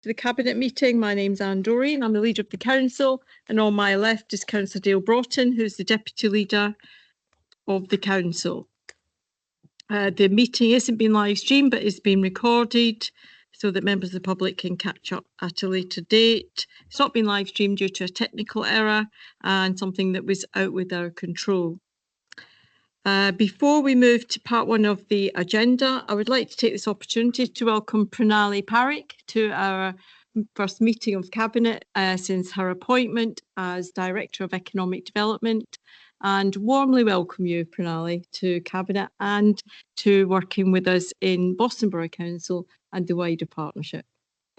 To the Cabinet meeting. My name's Anne Doreen. I'm the leader of the council, and on my left is Councillor Dale Broughton, who's the deputy leader of the council. The meeting isn't being live streamed, but it's been recorded so that members of the public can catch up at a later date. It's not been live streamed due to a technical error and something that was out with our control. Before we move to part one of the agenda, I would like to take this opportunity to welcome Pranali Parekh to our first meeting of Cabinet since her appointment as Director of Economic Development, and warmly welcome you, Pranali, to Cabinet and to working with us in Boston Borough Council and the wider partnership.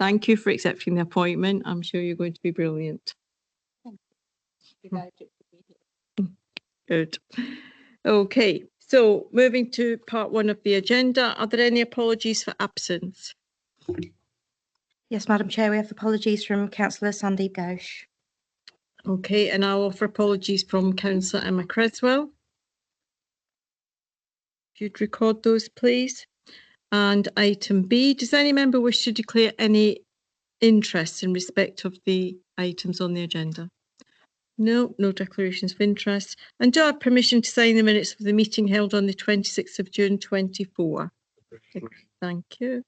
Thank you for accepting the appointment. I'm sure you're going to be brilliant. Thank you. Delighted to be here. Good. Okay, so moving to part one of the agenda, are there any apologies for absence? Yes, Madam Chair, we have apologies from Councillor Sandeep Ghosh. Okay, and I'll offer apologies from Councillor Emma Creswell. If you'd record those, please. And item B, does any member wish to declare any interest in respect of the items on the agenda? No, no declarations of interest. And do I have permission to sign the minutes of the meeting held on the 26th of June 24? Thank you.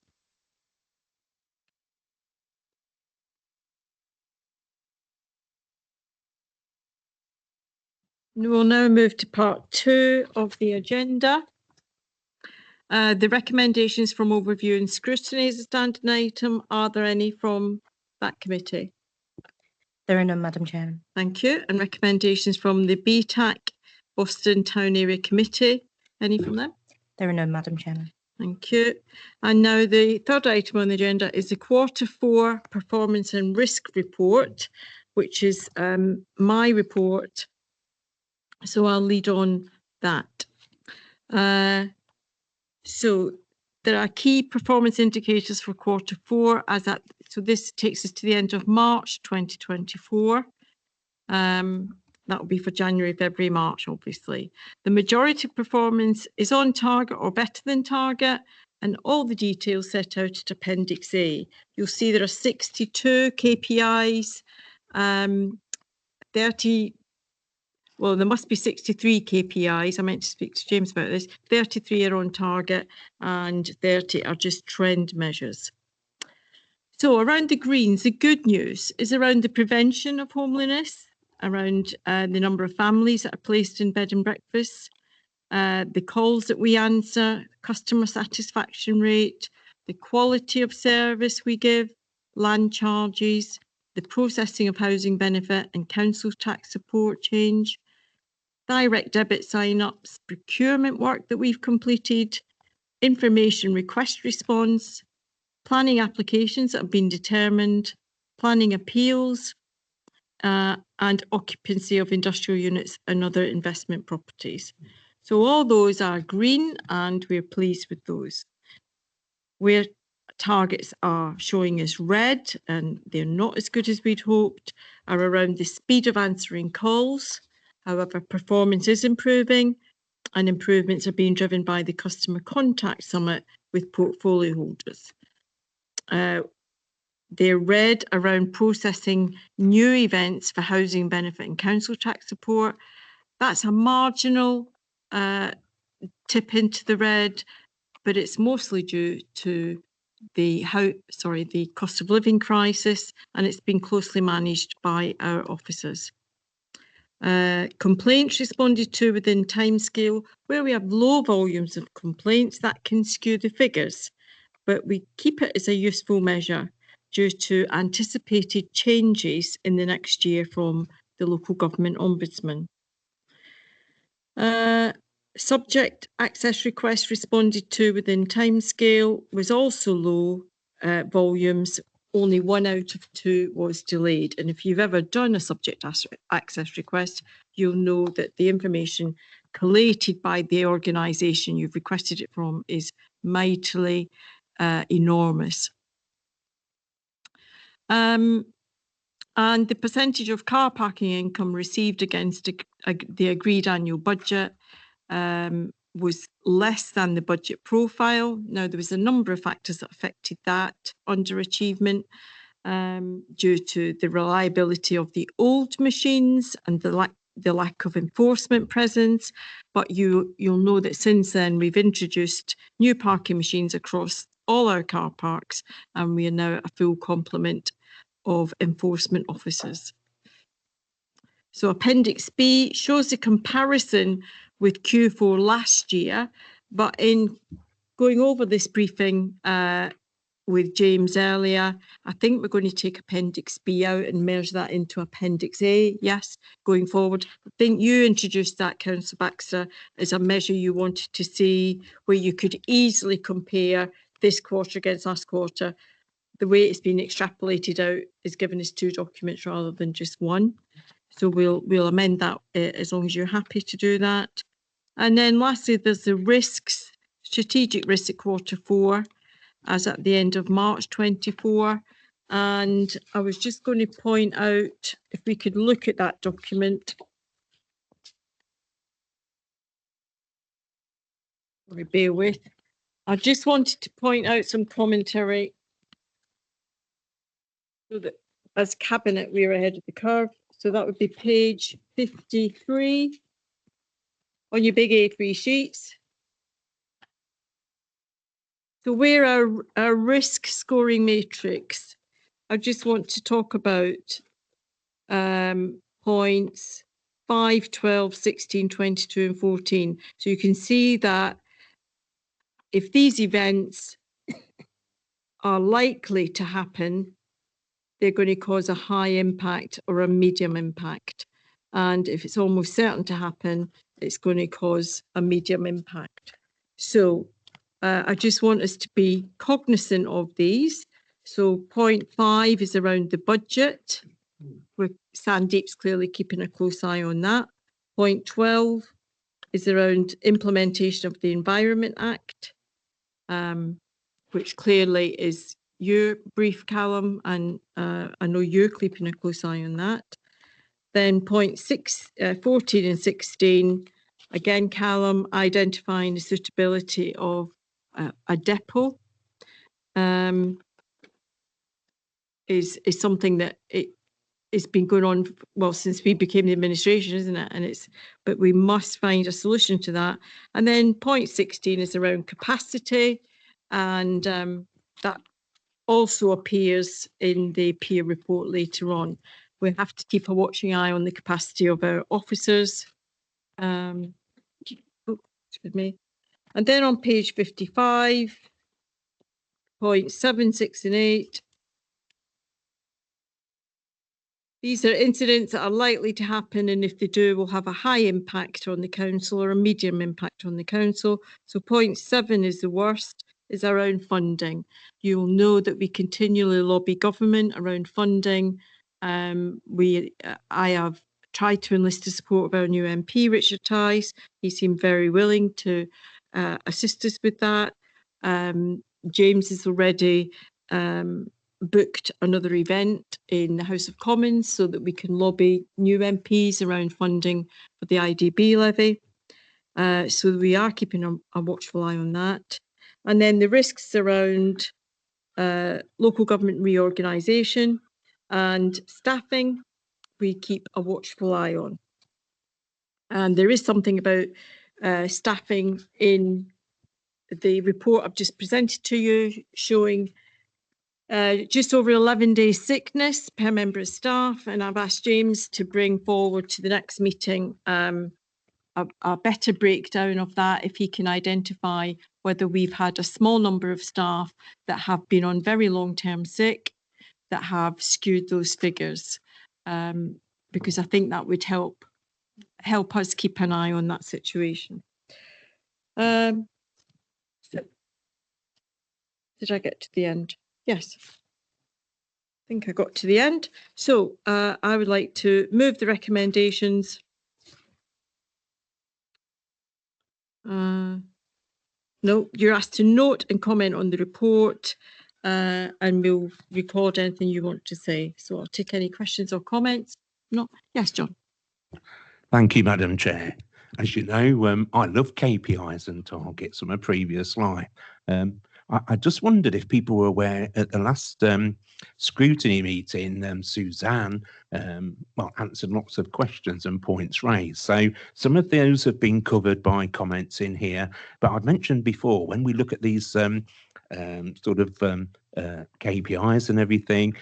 We will now move to part two of the agenda. The recommendations from overview and scrutiny is a standing item. Are there any from that committee? There are none, Madam Chairman. Thank you. And recommendations from the BTAC Boston Town Area Committee. Any from them? There are none, Madam Chairman. Thank you. And now the third item on the agenda is the Q4 Performance and Risk Report, which is my report. So I'll lead on that. So there are key performance indicators for Q4 as at, so this takes us to the end of March 2024. That will be for January, February, March, obviously. The majority of performance is on target or better than target, and all the details set out at Appendix A. You'll see there are 62 KPIs, 30. Well, there must be 63 KPIs. I meant to speak to James about this. 33 are on target and 30 are just trend measures. So around the greens, the good news is around the prevention of homelessness, around the number of families that are placed in bed and breakfast, the calls that we answer, customer satisfaction rate, the quality of service we give, land charges, the processing of housing benefit and council tax support change, direct debit sign-ups, procurement work that we've completed, information request response, planning applications that have been determined, planning appeals, and occupancy of industrial units and other investment properties. So all those are green and we're pleased with those. Where targets are showing as red and they're not as good as we'd hoped are around the speed of answering calls. However, performance is improving and improvements are being driven by the Customer Contact Summit with portfolio holders. They're red around processing new events for housing benefit and council tax support. That's a marginal tip into the red, but it's mostly due to the cost of living crisis, and it's been closely managed by our officers. Complaints responded to within timescale. Where we have low volumes of complaints, that can skew the figures, but we keep it as a useful measure due to anticipated changes in the next year from the local government ombudsman. Subject access requests responded to within timescale was also low volumes. Only 1 out of 2 was delayed. And if you've ever done a subject access request, you'll know that the information collated by the organisation you've requested it from is mightily enormous. And the percentage of car parking income received against the agreed annual budget was less than the budget profile. Now, there was a number of factors that affected that underachievement. due to the reliability of the old machines and the lack of enforcement presence. But you'll know that since then we've introduced new parking machines across all our car parks, and we are now a full complement of enforcement officers. So Appendix B shows the comparison with Q4 last year, but in going over this briefing with James earlier, I think we're going to take Appendix B out and merge that into Appendix A, yes, going forward. I think you introduced that, Councillor Baxter, as a measure you wanted to see where you could easily compare this quarter against last quarter. The way it's been extrapolated out is given us 2 documents rather than just 1. So we'll amend that as long as you're happy to do that. And then lastly, there's the risks, strategic risks at Q4, as at the end of March 24. And I was just going to point out, if we could look at that document. Bear with. I just wanted to point out some commentary so that as Cabinet, we're ahead of the curve. So that would be page 53 on your big A3 sheets. So where our risk scoring matrix, I just want to talk about points 5, 12, 16, 22 and 14. So you can see that if these events are likely to happen, they're going to cause a high impact or a medium impact. And if it's almost certain to happen, it's going to cause a medium impact. So I just want us to be cognizant of these. So point 5 is around the budget, where Sandeep's clearly keeping a close eye on that. Point 12 is around implementation of the Environment Act, which clearly is your brief, Callum, and I know you're keeping a close eye on that. Then point 14 and 16, again, Callum, identifying the suitability of a depot is something that it's been going on, well, since we became the administration, isn't it? But we must find a solution to that. And then point 16 is around capacity, and that also appears in the peer report later on. We have to keep a watching eye on the capacity of our officers. Excuse me. And then on page 55, points 7, 6 and 8. These are incidents that are likely to happen, and if they do, will have a high impact on the council or a medium impact on the council. So point 7 is the worst, is around funding. You'll know that we continually lobby government around funding. I have tried to enlist the support of our new MP, Richard Tice. He seemed very willing to assist us with that. James has already booked another event in the House of Commons so that we can lobby new MPs around funding for the IDB levy. So we are keeping a watchful eye on that. And then the risks around local government reorganisation and staffing, we keep a watchful eye on. And there is something about staffing in the report I've just presented to you, showing just over 11 days sickness per member of staff. And I've asked James to bring forward to the next meeting a better breakdown of that, if he can identify whether we've had a small number of staff that have been on very long-term sick that have skewed those figures, because I think that would help us keep an eye on that situation. Did I get to the end? Yes. I think I got to the end. So I would like to move the recommendations. No, you're asked to note and comment on the report, and we'll record anything you want to say. So I'll take any questions or comments. No? Yes, John. Thank you, Madam Chair. As you know, I love KPIs and targets from a previous life. I just wondered if people were aware at the last scrutiny meeting, Suzanne answered lots of questions and points raised. So some of those have been covered by comments in here. But I've mentioned before, when we look at these KPIs and everything,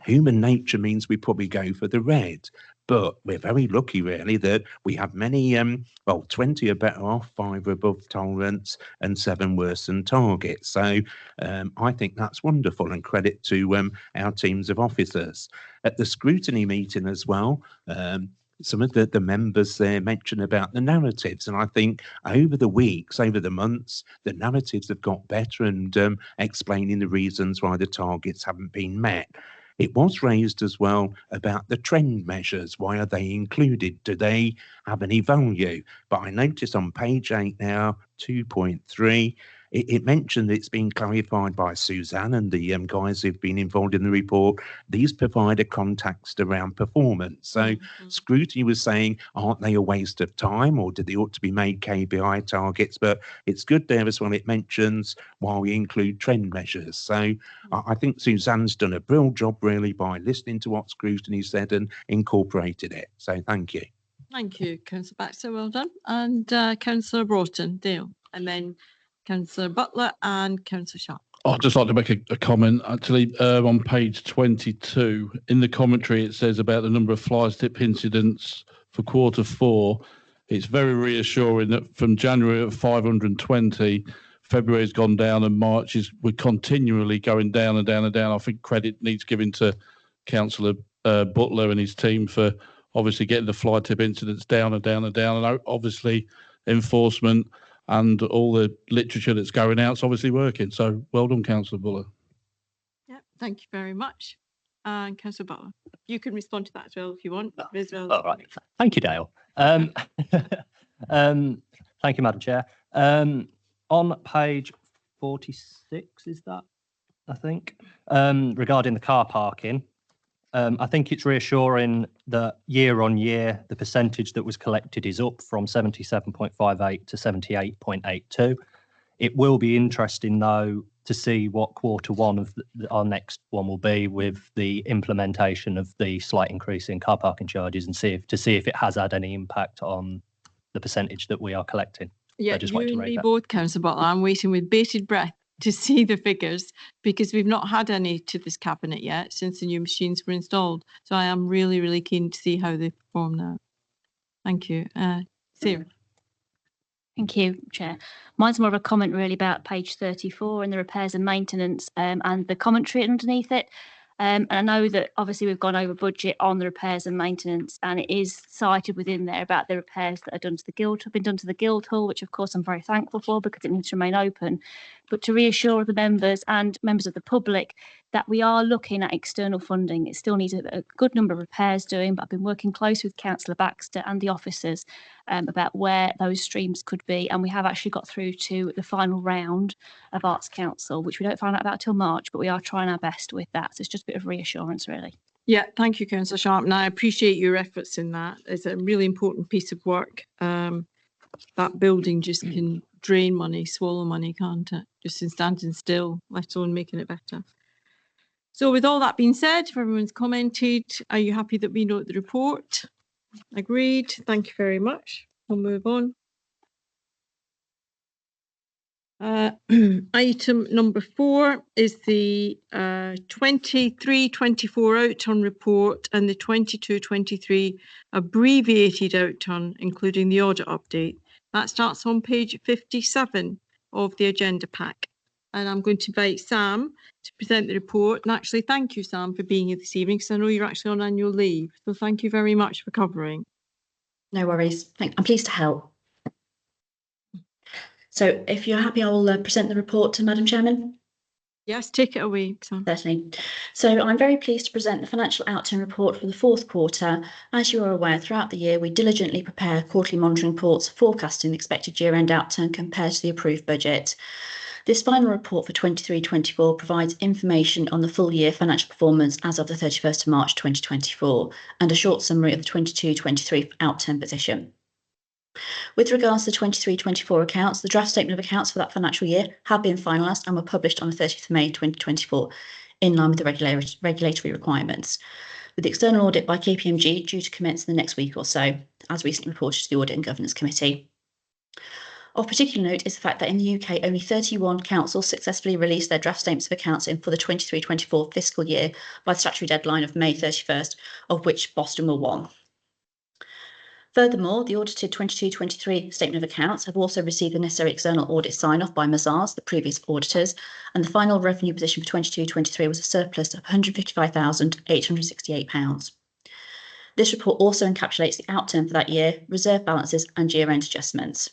human nature means we probably go for the red. But we're very lucky, really, that we have many, 20 are better off, 5 are above tolerance, and 7 worse than target. So I think that's wonderful, and credit to our teams of officers. At the scrutiny meeting as well, some of the members there mentioned about the narratives, and I think over the weeks, over the months, the narratives have got better and explaining the reasons why the targets haven't been met. It was raised as well about the trend measures. Why are they included? Do they have any value? But I notice on page 8 now, 2.3, it mentioned it's been clarified by Suzanne and the guys who've been involved in the report. These provide a context around performance. So scrutiny was saying, aren't they a waste of time, or do they ought to be made KPI targets? But it's good there as well. It mentions why we include trend measures. So I think Suzanne's done a brilliant job really by listening to what scrutiny said and incorporated it. So thank you. Thank you, Councillor Baxter. Well done. And Councillor Broughton, Dale, and then Councillor Butler and Councillor Sharp. I'd just like to make a comment, actually, on page 22. In the commentary, it says about the number of fly tip incidents for Q4. It's very reassuring that from January at 520, February has gone down, and March we're continually going down and down and down. I think credit needs giving to Councillor Butler and his team for obviously getting the fly tip incidents down and down and down, and obviously enforcement and all the literature that's going out is obviously working. So well done, Councillor Butler. Yeah, thank you very much. And Councillor Butler, you can respond to that as well if you want. As well. All right. Thank you, Dale. Thank you, Madam Chair. On page 46, is that, I think, regarding the car parking, I think it's reassuring that year on year, the percentage that was collected is up from 77.58 to 78.82. It will be interesting, though, to see what Q1 of our next one will be with the implementation of the slight increase in car parking charges, and see if it has had any impact on the percentage that we are collecting. Yeah, you and me both, Councillor Butler. I'm waiting with bated breath to see the figures, because we've not had any to this cabinet yet since the new machines were installed. So I am really, really keen to see how they perform now. Thank you. Sarah. Thank you, Chair. Mine's more of a comment really about page 34 and the repairs and maintenance and the commentary underneath it. And I know that obviously we've gone over budget on the repairs and maintenance, and it is cited within there about the repairs that are done to the Guildhall, have been done to the Guildhall, which of course I'm very thankful for because it needs to remain open. But to reassure the members and members of the public that we are looking at external funding. It still needs a good number of repairs doing, but I've been working closely with Councillor Baxter and the officers about where those streams could be. And we have actually got through to the final round of Arts Council, which we don't find out about till March, but we are trying our best with that. So it's just a bit of reassurance, really. Yeah, thank you, Councillor Sharp. And I appreciate your efforts in that. It's a really important piece of work. That building just can drain money, swallow money, can't it? Just in standing still, let alone making it better. So with all that being said, if everyone's commented, are you happy that we note the report? Agreed. Thank you very much. We'll move on. Item number 4 is the 23-24 outturn report and the 22-23 abbreviated outturn, including the audit update. That starts on page 57 of the agenda pack. And I'm going to invite Sam to present the report. And actually, thank you, Sam, for being here this evening, because I know you're actually on annual leave. So thank you very much for covering. No worries. I'm pleased to help. So if you're happy, I'll present the report to Madam Chairman. Yes, take it away, Sam. Certainly. So I'm very pleased to present the financial outturn report for the fourth quarter. As you are aware, throughout the year, we diligently prepare quarterly monitoring reports forecasting the expected year-end outturn compared to the approved budget. This final report for 23-24 provides information on the full year financial performance as of the 31st of March 2024 and a short summary of the 22-23 outturn position. With regards to the 23-24 accounts, the draft statement of accounts for that financial year have been finalised and were published on the 30th of May 2024 in line with the regulatory requirements, with the external audit by KPMG due to commence in the next week or so, as recently reported to the Audit and Governance Committee. Of particular note is the fact that in the UK, only 31 councils successfully released their draft statements of accounts for the 23-24 fiscal year by the statutory deadline of May 31st, of which Boston were one. Furthermore, the audited 22-23 statement of accounts have also received the necessary external audit sign-off by Mazars, the previous auditors, and the final revenue position for 22-23 was a surplus of £155,868. This report also encapsulates the outturn for that year, reserve balances and year-end adjustments.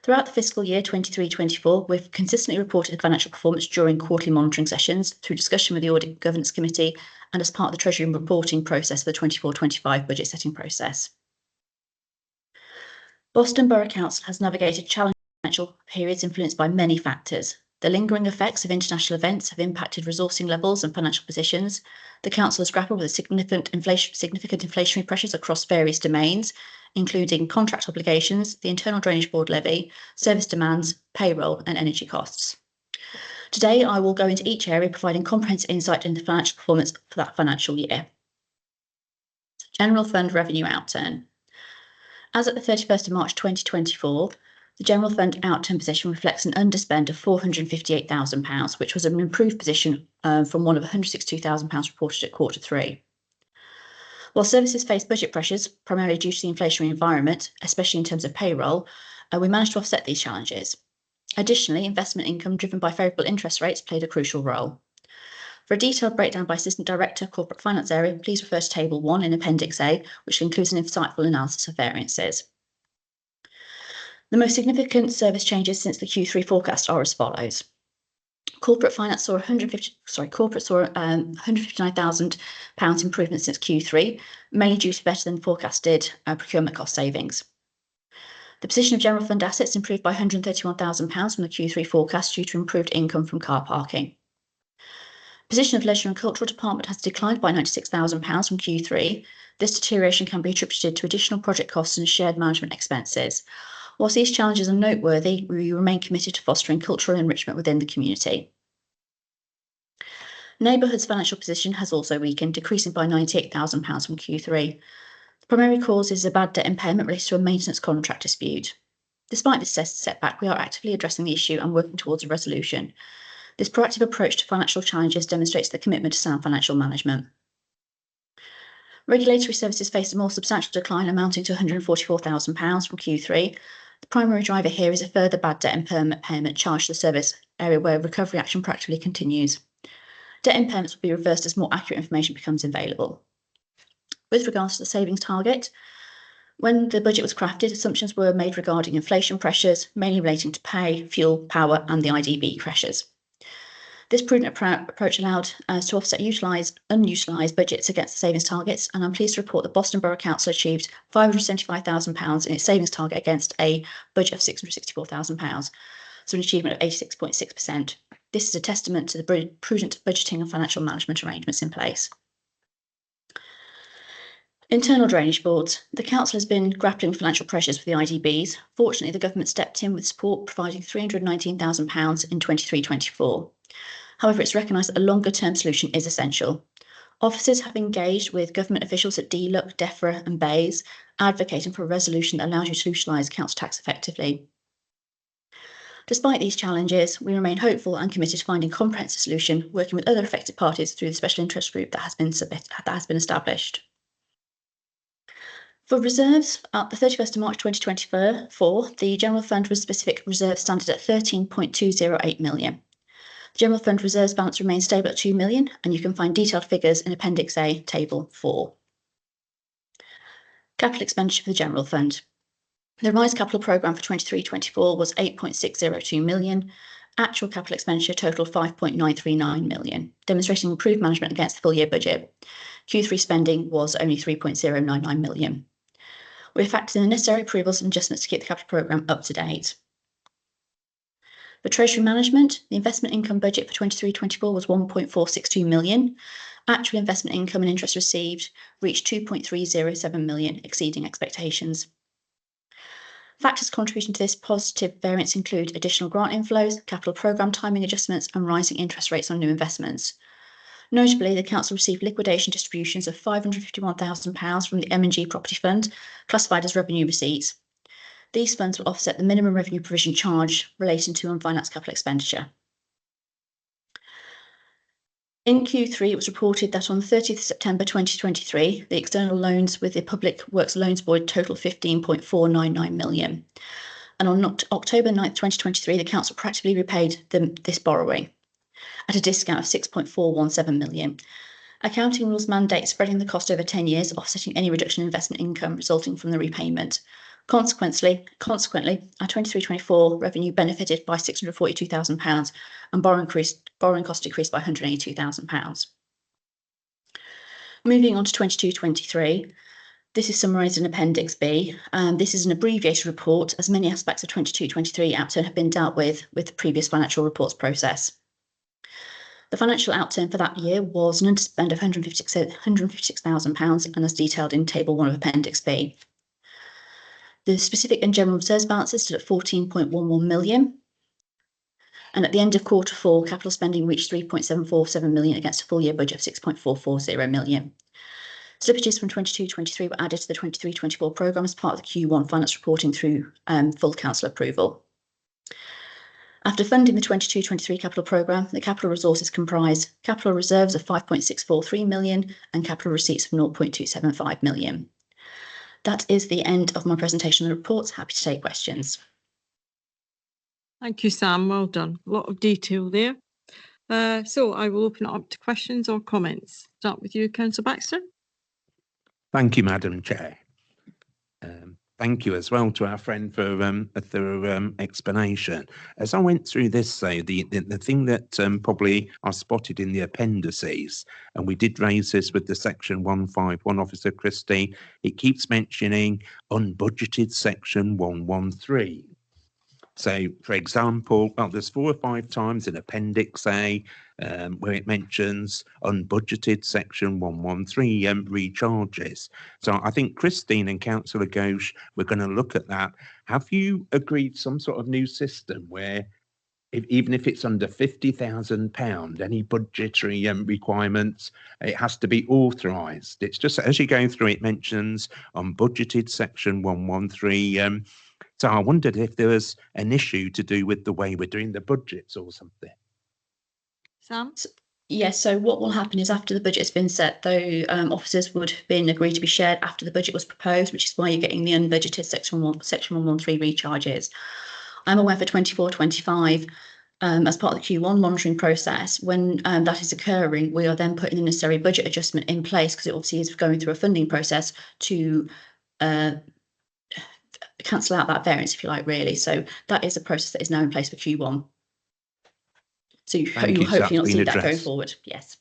Throughout the fiscal year 23-24, we've consistently reported financial performance during quarterly monitoring sessions, through discussion with the Audit and Governance Committee, and as part of the Treasury reporting process for the 24-25 budget setting process. Boston Borough Council has navigated challenging financial periods influenced by many factors. The lingering effects of international events have impacted resourcing levels and financial positions. The Council has grappled with significant inflationary pressures across various domains, including contract obligations, the Internal Drainage Board levy, service demands, payroll and energy costs. Today, I will go into each area, providing comprehensive insight into financial performance for that financial year. General Fund revenue outturn. As at the 31st of March 2024, the General Fund outturn position reflects an underspend of £458,000, which was an improved position from one of £162,000 reported at Q3. While services face budget pressures, primarily due to the inflationary environment, especially in terms of payroll, we managed to offset these challenges. Additionally, investment income driven by favourable interest rates played a crucial role. For a detailed breakdown by Assistant Director, Corporate Finance area, please refer to Table 1 in Appendix A, which includes an insightful analysis of variances. The most significant service changes since the Q3 forecast are as follows. Corporate Finance saw £159,000 improvement since Q3, mainly due to better than forecasted procurement cost savings. The position of General Fund assets improved by £131,000 from the Q3 forecast due to improved income from car parking. Position of Leisure and Cultural Department has declined by £96,000 from Q3. This deterioration can be attributed to additional project costs and shared management expenses. Whilst these challenges are noteworthy, we remain committed to fostering cultural enrichment within the community. Neighbourhood's financial position has also weakened, decreasing by £98,000 from Q3. The primary cause is a bad debt impairment related to a maintenance contract dispute. Despite this setback, we are actively addressing the issue and working towards a resolution. This proactive approach to financial challenges demonstrates the commitment to sound financial management. Regulatory services faced a more substantial decline, amounting to £144,000 from Q3. The primary driver here is a further bad debt impairment payment charged to the service area where recovery action practically continues. Debt impairments will be reversed as more accurate information becomes available. With regards to the savings target, when the budget was crafted, assumptions were made regarding inflation pressures, mainly relating to pay, fuel, power and the IDB pressures. This prudent approach allowed us to offset unutilised budgets against the savings targets, and I'm pleased to report that Boston Borough Council achieved £575,000 in its savings target against a budget of £664,000, so an achievement of 86.6%. This is a testament to the prudent budgeting and financial management arrangements in place. Internal drainage boards. The council has been grappling with financial pressures for the IDBs. Fortunately, the government stepped in with support, providing £319,000 in 23-24. However, it's recognised that a longer-term solution is essential. Officers have engaged with government officials at DLUC, DEFRA and BEIS, advocating for a resolution that allows you to utilise council tax effectively. Despite these challenges, we remain hopeful and committed to finding a comprehensive solution, working with other affected parties through the special interest group that has been established. For reserves, at the 31st of March 2024, the General Fund specific reserve standard at £13.208 million. The General Fund reserves balance remains stable at £2 million, and you can find detailed figures in Appendix A, Table 4. Capital expenditure for the General Fund. The revised capital programme for 23-24 was £8.602 million. Actual capital expenditure totaled £5.939 million, demonstrating improved management against the full year budget. Q3 spending was only £3.099 million. We have factored in the necessary approvals and adjustments to keep the capital programme up to date. For Treasury Management, the investment income budget for 23-24 was £1.462 million. Actual investment income and interest received reached £2.307 million, exceeding expectations. Factors contributing to this positive variance include additional grant inflows, capital programme timing adjustments, and rising interest rates on new investments. Notably, the council received liquidation distributions of £551,000 from the M&G Property Fund, classified as revenue receipts. These funds will offset the minimum revenue provision charge relating to unfinanced capital expenditure. In Q3, it was reported that on the 30th of September 2023, the external loans with the Public Works Loans Board total £15.499 million. And on October 9th, 2023, the council practically repaid this borrowing at a discount of £6.417 million. Accounting rules mandate spreading the cost over 10 years, offsetting any reduction in investment income resulting from the repayment. Consequently, our 23-24 revenue benefited by £642,000 and borrowing costs decreased by £182,000. Moving on to 22-23, this is summarised in Appendix B. This is an abbreviated report, as many aspects of 22-23 outturn have been dealt with the previous financial reports process. The financial outturn for that year was an underspend of £156,000, and as detailed in Table 1 of Appendix B. The specific and general reserves balances stood at £14.11 million. And at the end of Q4, capital spending reached £3.747 million against a full year budget of £6.440 million. Slippages from 22-23 were added to the 23-24 programme as part of the Q1 finance reporting through full council approval. After funding the 22-23 capital programme, the capital resources comprise capital reserves of £5.643 million and capital receipts of £0.275 million. That is the end of my presentation of the reports. Happy to take questions. Thank you, Sam. Well done. A lot of detail there. So I will open it up to questions or comments. Start with you, Councillor Baxter. Thank you, Madam Chair. Thank you as well to our friend for a thorough explanation. As I went through this, the thing that probably I spotted in the appendices, and we did raise this with the Section 151 officer, Christine, it keeps mentioning unbudgeted Section 113. So, for example, well, there's 4 or 5 times in Appendix A where it mentions unbudgeted Section 113 recharges. So I think Christine and Councillor Ghosh, we're going to look at that. Have you agreed some sort of new system where even if it's under £50,000, any budgetary requirements, it has to be authorised? It's just as you go through, it mentions unbudgeted Section 113. So I wondered if there was an issue to do with the way we're doing the budgets or something. Sam? Yes, so what will happen is after the budget has been set, though officers would have been agreed to be shared after the budget was proposed, which is why you're getting the unbudgeted Section 113 recharges. I'm aware for 24-25, as part of the Q1 monitoring process, when that is occurring, we are then putting the necessary budget adjustment in place, because it obviously is going through a funding process to cancel out that variance, if you like, really. So that is a process that is now in place for Q1. So you will hopefully not see that going forward. Yes.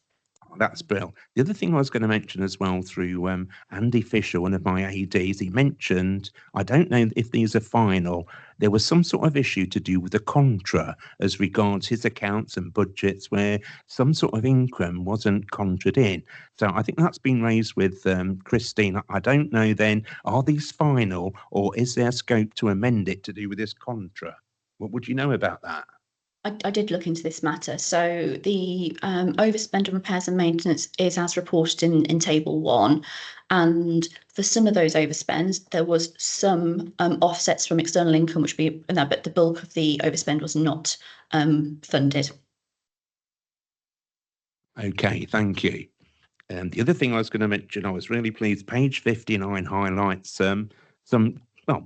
That's brilliant. The other thing I was going to mention as well through Andy Fisher, one of my ADs, he mentioned, I don't know if these are final, there was some sort of issue to do with the contra as regards his accounts and budgets where some sort of income wasn't contraed in. So I think that's been raised with Christine. I don't know then, are these final or is there scope to amend it to do with this contra? What would you know about that? I did look into this matter. So the overspend on repairs and maintenance is as reported in Table 1. And for some of those overspends, there was some offsets from external income, which would be, but the bulk of the overspend was not funded. Okay, thank you. And the other thing I was going to mention, I was really pleased, page 59 highlights some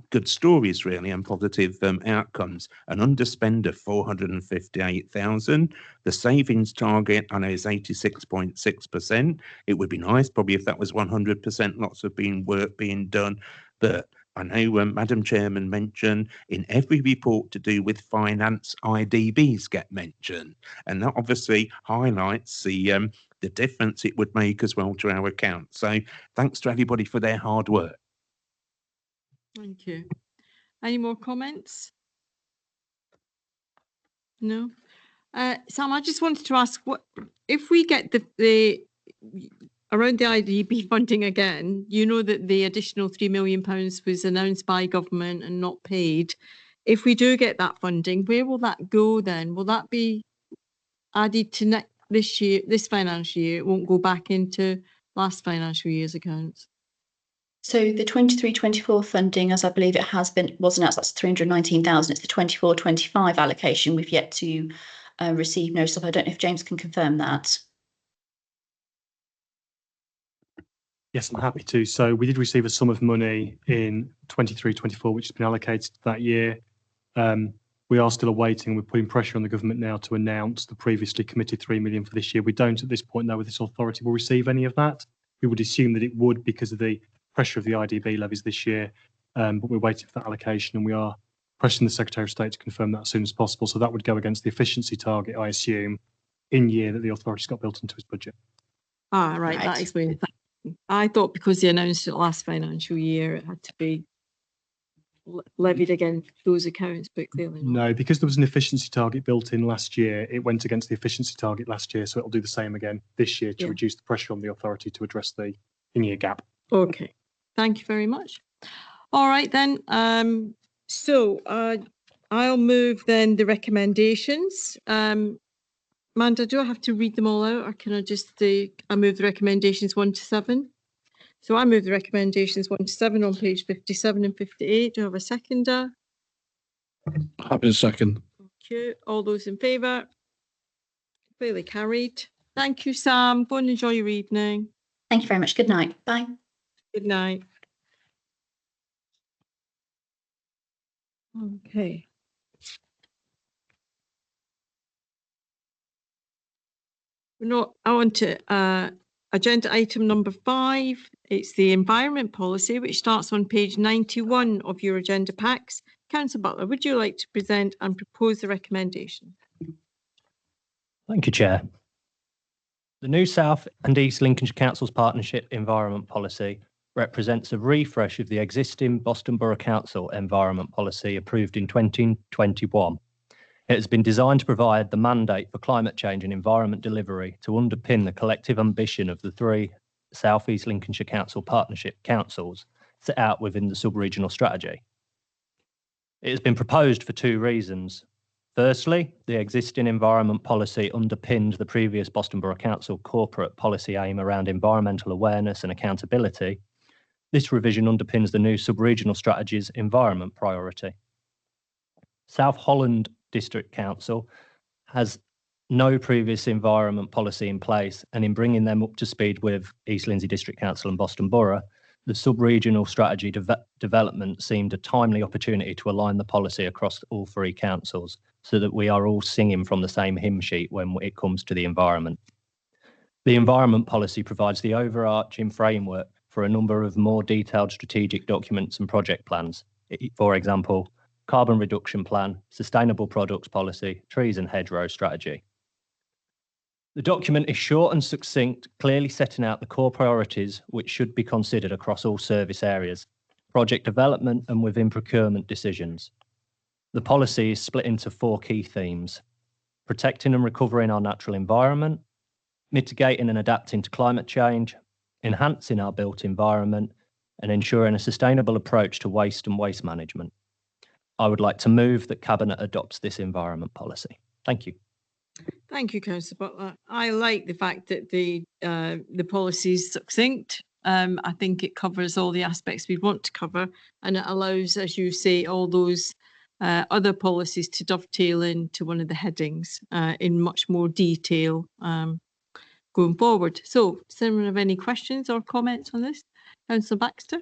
good stories really and positive outcomes. An underspend of 458,000. The savings target I know is 86.6%. It would be nice probably if that was 100%. Lots of work being done, but I know Madam Chairman mentioned in every report to do with finance, IDBs get mentioned, and that obviously highlights the difference it would make as well to our account. So thanks to everybody for their hard work. Thank you. Any more comments? No. Sam, I just wanted to ask, what if we get the around the IDB funding again, you know that the additional £3 million was announced by government and not paid. If we do get that funding, where will that go then? Will that be added to this financial year? It won't go back into last financial year's accounts. So the 23-24 funding, as I believe it was announced, that's 319,000. It's the 24-25 allocation. We've yet to receive notice of. I don't know if James can confirm that. Yes, I'm happy to. So we did receive a sum of money in 23-24, which has been allocated that year. We are still awaiting. We're putting pressure on the government now to announce the previously committed 3 million for this year. We don't at this point know whether this authority will receive any of that. We would assume that it would because of the pressure of the IDB levies this year, but we're waiting for that allocation, and we are pressing the Secretary of State to confirm that as soon as possible. So that would go against the efficiency target, I assume, in year that the authority's got built into its budget. Ah, right. That explains that. I thought because they announced it last financial year, it had to be levied against those accounts, but clearly not. No, because there was an efficiency target built in last year, it went against the efficiency target last year, so it'll do the same again this year to reduce the pressure on the authority to address the in-year gap. Okay, thank you very much. All right then, I'll move then the recommendations. Amanda, do I have to read them all out, or can I just I move the recommendations 1 to 7? So I move the recommendations 1 to 7 on page 57 and 58. Do I have a seconder? Happy to second. Thank you. All those in favour? Clearly carried. Thank you, Sam. Go and enjoy your evening. Thank you very much. Good night. Bye. Good night. Okay. We're not on to agenda item number 5. It's the environment policy, which starts on page 91 of your agenda packs. Councillor Butler, would you like to present and propose the recommendation? Thank you, Chair. The new South and East Lincolnshire Council's Partnership Environment Policy represents a refresh of the existing Boston Borough Council Environment Policy approved in 2021. It has been designed to provide the mandate for climate change and environment delivery to underpin the collective ambition of the 3 South East Lincolnshire Council Partnership Councils set out within the sub-regional strategy. It has been proposed for 2 reasons. Firstly, the existing environment policy underpinned the previous Boston Borough Council corporate policy aim around environmental awareness and accountability. This revision underpins the new sub-regional strategy's environment priority. South Holland District Council has no previous environment policy in place, and in bringing them up to speed with East Lindsey District Council and Boston Borough, the sub-regional strategy development seemed a timely opportunity to align the policy across all 3 councils so that we are all singing from the same hymn sheet when it comes to the environment. The environment policy provides the overarching framework for a number of more detailed strategic documents and project plans. For example, carbon reduction plan, sustainable products policy, trees and hedgerow strategy. The document is short and succinct, clearly setting out the core priorities which should be considered across all service areas, project development and within procurement decisions. The policy is split into 4 key themes: protecting and recovering our natural environment, mitigating and adapting to climate change, enhancing our built environment, and ensuring a sustainable approach to waste and waste management. I would like to move that Cabinet adopts this environment policy. Thank you. Thank you, Councillor Butler. I like the fact that the policy is succinct. I think it covers all the aspects we want to cover, and it allows, as you say, all those other policies to dovetail into one of the headings in much more detail going forward. So, does anyone have any questions or comments on this? Councillor Baxter?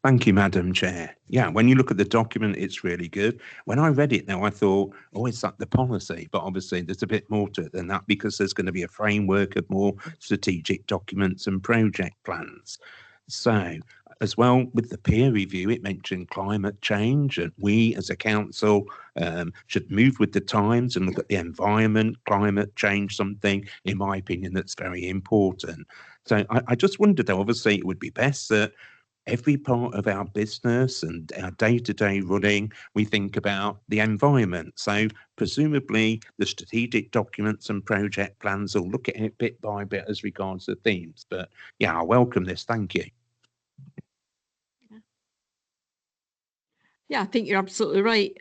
Thank you, Madam Chair. Yeah, when you look at the document, it's really good. When I read it now, I thought, oh, it's like the policy, but obviously there's a bit more to it than that because there's going to be a framework of more strategic documents and project plans. So, as well, with the peer review, it mentioned climate change, and we as a council should move with the times and look at the environment, climate change, something, in my opinion, that's very important. So I just wondered, though, obviously it would be best that every part of our business and our day-to-day running, we think about the environment. So presumably the strategic documents and project plans will look at it bit by bit as regards the themes. But yeah, I welcome this. Thank you. Yeah, I think you're absolutely right.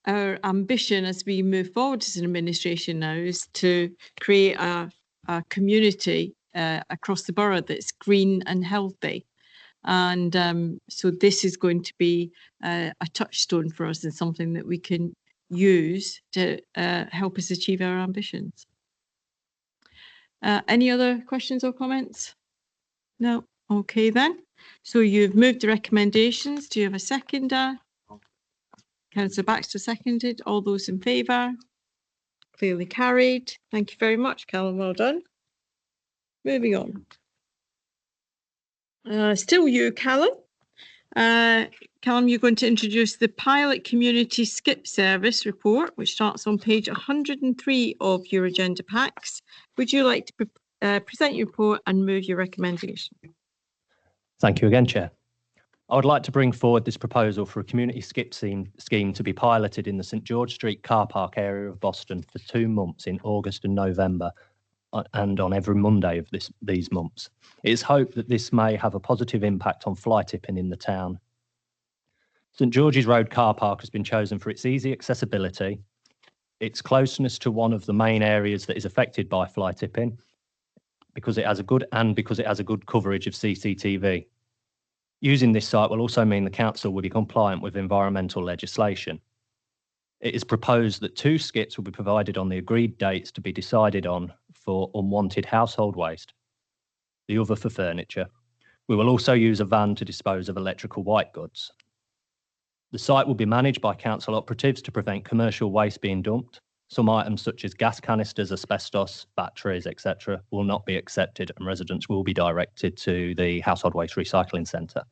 Our ambition as we move forward as an administration now is to create a community across the borough that's green and healthy. And so this is going to be a touchstone for us and something that we can use to help us achieve our ambitions. Any other questions or comments? No? Okay then. So you've moved the recommendations. Do you have a seconder? Councillor Baxter seconded. All those in favour? Clearly carried. Thank you very much, Callum. Well done. Moving on. Still you, Callum. Callum, you're going to introduce the Pilot Community Skip Service report, which starts on page 103 of your agenda packs. Would you like to present your report and move your recommendation? Thank you again, Chair. I would like to bring forward this proposal for a community skip scheme to be piloted in the St George Street car park area of Boston for 2 months in August and November, and on every Monday of these months. It is hoped that this may have a positive impact on fly tipping in the town. St George's Road car park has been chosen for its easy accessibility, its closeness to one of the main areas that is affected by fly tipping, because it has a good coverage of CCTV. Using this site will also mean the council will be compliant with environmental legislation. It is proposed that 2 skips will be provided on the agreed dates to be decided on for unwanted household waste, the other for furniture. We will also use a van to dispose of electrical white goods. The site will be managed by council operatives to prevent commercial waste being dumped. Some items such as gas canisters, asbestos, batteries, etc. will not be accepted, and residents will be directed to the Household Waste Recycling Centre.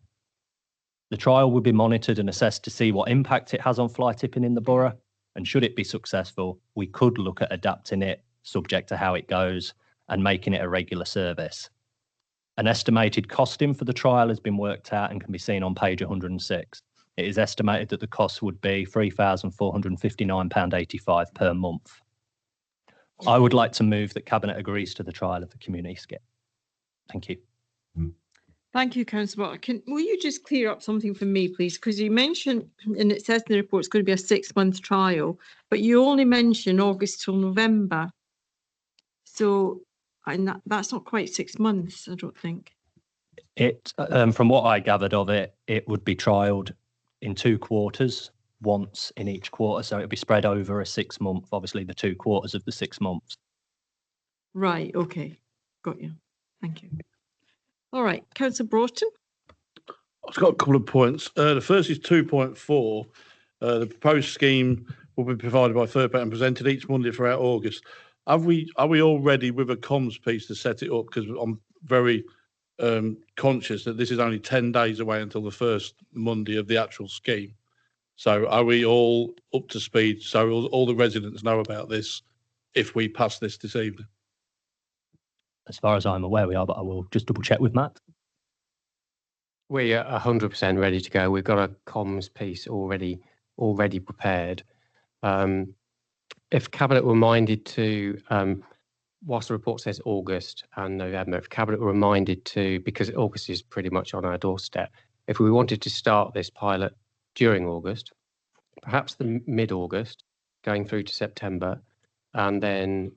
The trial will be monitored and assessed to see what impact it has on fly tipping in the borough, and should it be successful, we could look at adapting it subject to how it goes and making it a regular service. An estimated costing for the trial has been worked out and can be seen on page 106. It is estimated that the cost would be £3,459.85 per month. I would like to move that Cabinet agrees to the trial of the community skip. Thank you. Thank you, Councillor. Will you just clear up something for me, please? Because you mentioned, and it says in the report, it's going to be a 6-month trial, but you only mention August till November. So that's not quite 6 months, I don't think. From what I gathered of it, it would be trialled in 2 quarters, once in each quarter. So it'll be spread over a 6 month, obviously the 2 quarters of the 6 months. Right, okay. Got you. Thank you. All right, Councillor Broughton. I've got a couple of points. The first is 2.4. The proposed scheme will be provided by third party and presented each Monday throughout August. Are we all ready with a comms piece to set it up? Because I'm very conscious that this is only 10 days away until the first Monday of the actual scheme. So are we all up to speed so all the residents know about this if we pass this evening? As far as I'm aware, we are, but I will just double check with Matt. We are 100% ready to go. We've got a comms piece already prepared. If Cabinet were minded to, whilst the report says August and November, if Cabinet were reminded to, because August is pretty much on our doorstep, if we wanted to start this pilot during August, perhaps the mid-August, going through to September, and then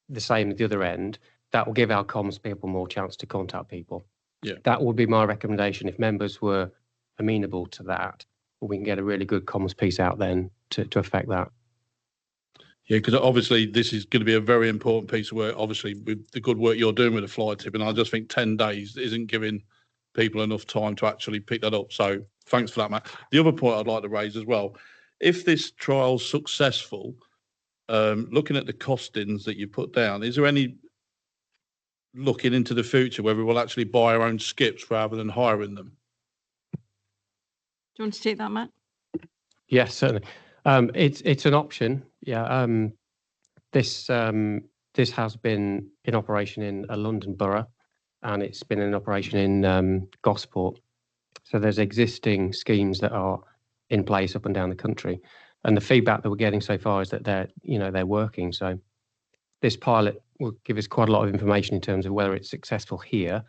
the same at the other end, that will give our comms people more chance to contact people. Yeah. That would be my recommendation. If members were amenable to that, we can get a really good comms piece out then to affect that. Yeah, because obviously this is going to be a very important piece of work, obviously, with the good work you're doing with the fly tip. And I just think 10 days isn't giving people enough time to actually pick that up. So thanks for that, Matt. The other point I'd like to raise as well, if this trial's successful, looking at the costings that you put down, is there any looking into the future whether we'll actually buy our own skips rather than hiring them? Do you want to take that, Matt? Yes, certainly. It's an option. Yeah. This has been in operation in a London borough, and it's been in operation in Gosport. So there's existing schemes that are in place up and down the country, and the feedback that we're getting so far is that they're working. So this pilot will give us quite a lot of information in terms of whether it's successful here,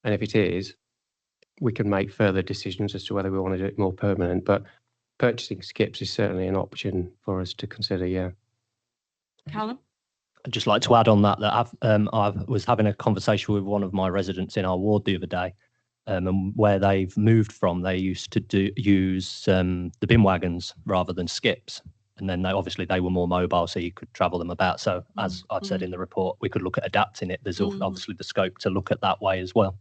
and if it is, we can make further decisions as to whether we want to do it more permanent. But purchasing skips is certainly an option for us to consider. Yeah. Callum? I'd just like to add on that I was having a conversation with one of my residents in our ward the other day, and where they've moved from, they used to use the bin wagons rather than skips. And then they were more mobile, so you could travel them about. So as I've said in the report, we could look at adapting it. There's obviously the scope to look at that way as well.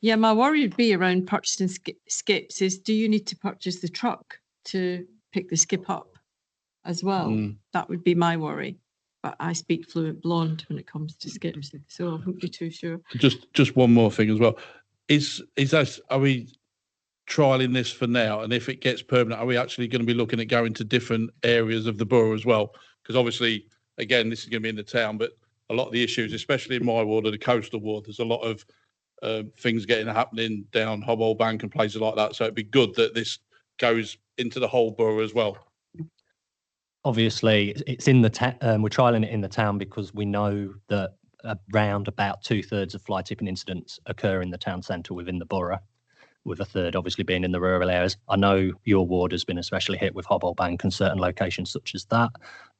Yeah, my worry would be around purchasing skips is, do you need to purchase the truck to pick the skip up as well? That would be my worry. But I speak fluent blonde when it comes to skips, so I wouldn't be too sure. Just one more thing as well. Are we trialing this for now? And if it gets permanent, are we actually going to be looking at going to different areas of the borough as well? Because obviously, again, this is going to be in the town, but a lot of the issues, especially in my ward or the coastal ward, there's a lot of things happening down Hobble Bank and places like that. So it'd be good that this goes into the whole borough as well. Obviously, it's in the we're trialling it in the town because we know that around about 2/3 of fly tipping incidents occur in the town centre within the borough, with a third obviously being in the rural areas. I know your ward has been especially hit with Hobble Bank and certain locations such as that.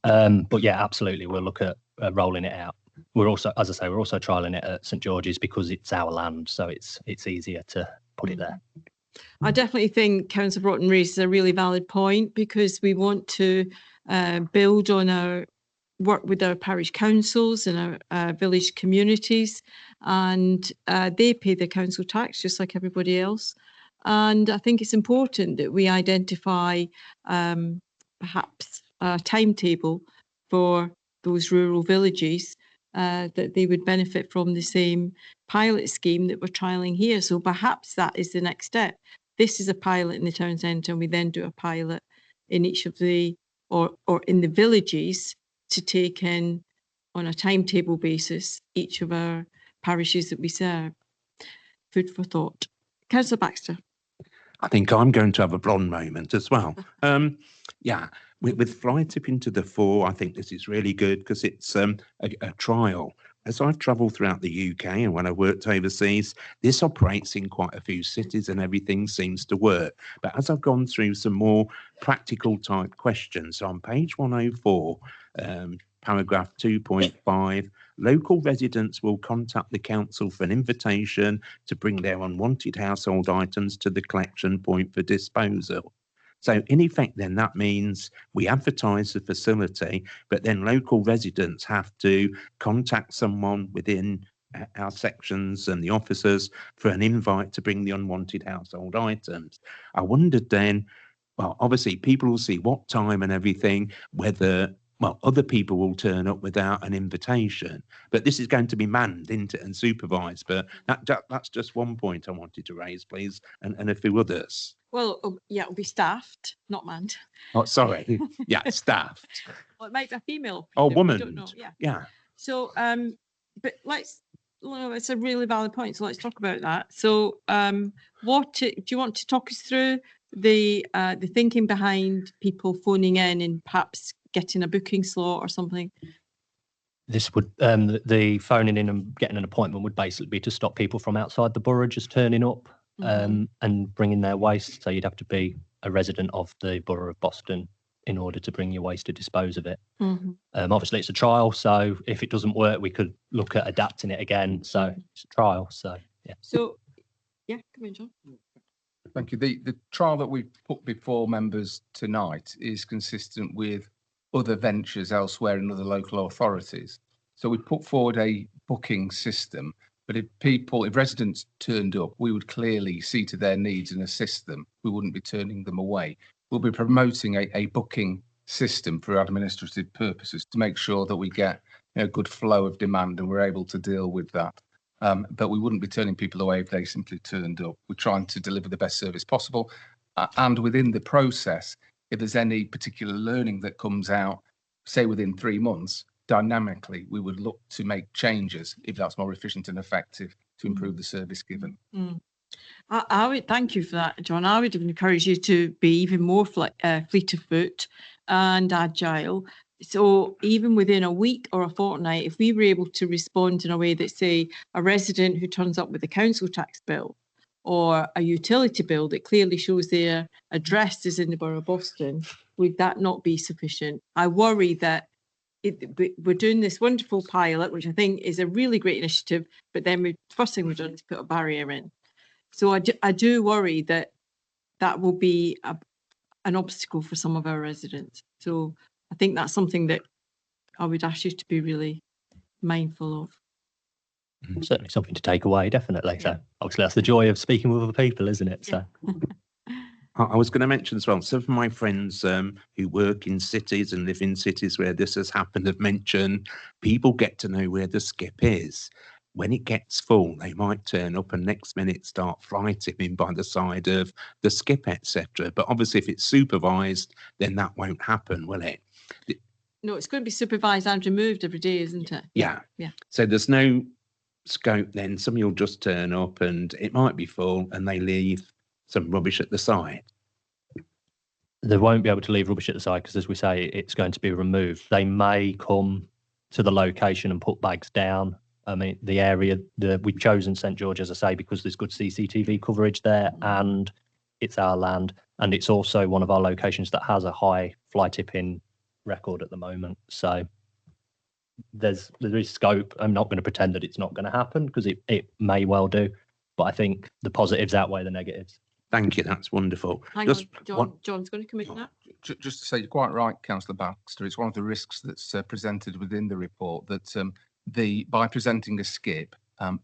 But yeah, absolutely, we'll look at rolling it out. We're also, as I say, we're also trialling it at St George's because it's our land, so it's easier to put it there. I definitely think Councillor Broughton raises a really valid point, because we want to build on our work with our parish councils and our village communities, and they pay the council tax just like everybody else. And I think it's important that we identify perhaps a timetable for those rural villages that they would benefit from the same pilot scheme that we're trialling here. So perhaps that is the next step. This is a pilot in the town centre, and we then do a pilot in each of the, or in the villages, to take in on a timetable basis each of our parishes that we serve. Food for thought. Councillor Baxter. I think I'm going to have a blonde moment as well. Yeah, with fly tipping to the fore, I think this is really good because it's a trial. As I've travelled throughout the UK and when I worked overseas, this operates in quite a few cities and everything seems to work. But as I've gone through some more practical type questions, on page 104, paragraph 2.5, local residents will contact the council for an invitation to bring their unwanted household items to the collection point for disposal. So in effect, then that means we advertise the facility, but then local residents have to contact someone within our sections and the officers for an invite to bring the unwanted household items. I wondered then, well, obviously people will see what time and everything, whether, well, other people will turn up without an invitation, but this is going to be manned, isn't it, and supervised. But that's just one point I wanted to raise, please, and a few others. Well, yeah, it'll be staffed, not manned. Oh, sorry. Yeah, staffed. Well, it might be a female. Oh, we woman. don't know. Yeah. Yeah. So, but it's a really valid point. So let's talk about that. So, what do you want to talk us through the thinking behind people phoning in and perhaps getting a booking slot or something? This would the phoning in and getting an appointment would basically be to stop people from outside the borough just turning up and bringing their waste. So you'd have to be a resident of the borough of Boston in order to bring your waste to dispose of it. Obviously, it's a trial, so if it doesn't work, we could look at adapting it again. So it's a trial. So yeah. So yeah, come in, John. Thank you. The trial that we've put before members tonight is consistent with other ventures elsewhere in other local authorities. So we put forward a booking system, but if residents turned up, we would clearly see to their needs and assist them. We wouldn't be turning them away. We'll be promoting a booking system for administrative purposes to make sure that we get a good flow of demand and we're able to deal with that. But we wouldn't be turning people away if they simply turned up. We're trying to deliver the best service possible. And within the process, if there's any particular learning that comes out, say within 3 months, dynamically we would look to make changes if that's more efficient and effective to improve the service given. I would thank you for that, John. I would encourage you to be even more fleet of foot and agile. So even within a week or a fortnight, if we were able to respond in a way that, say, a resident who turns up with a council tax bill or a utility bill that clearly shows their address is in the Borough of Boston, would that not be sufficient? I worry that we're doing this wonderful pilot, which I think is a really great initiative, but then first thing we've done is put a barrier in. So I do worry that that will be an obstacle for some of our residents. So I think that's something that I would ask you to be really mindful of. Certainly something to take away, definitely. So obviously that's the joy of speaking with other people, isn't it? So I was going to mention as well, some of my friends who work in cities and live in cities where this has happened have mentioned people get to know where the skip is. When it gets full, they might turn up and next minute start fly tipping by the side of the skip, etc. But obviously, if it's supervised, then that won't happen, will it? No, it's going to be supervised and removed every day, isn't it? Yeah. Yeah. So there's no scope then. Some will just turn up and it might be full and they leave some rubbish at the side. they won't be able to leave rubbish at the side because, as we say, it's going to be removed. They may come to the location and put bags down. I mean, the area we've chosen St George, as I say, because there's good CCTV coverage there and it's our land. And it's also one of our locations that has a high fly tipping record at the moment. So there is scope. I'm not going to pretend that it's not going to happen because it may well do. But I think the positives outweigh the negatives. Thank you. That's wonderful. Hang on, John. John's going to come in that. Just to say, you're quite right, Councillor Baxter. It's one of the risks that's presented within the report that by presenting a skip,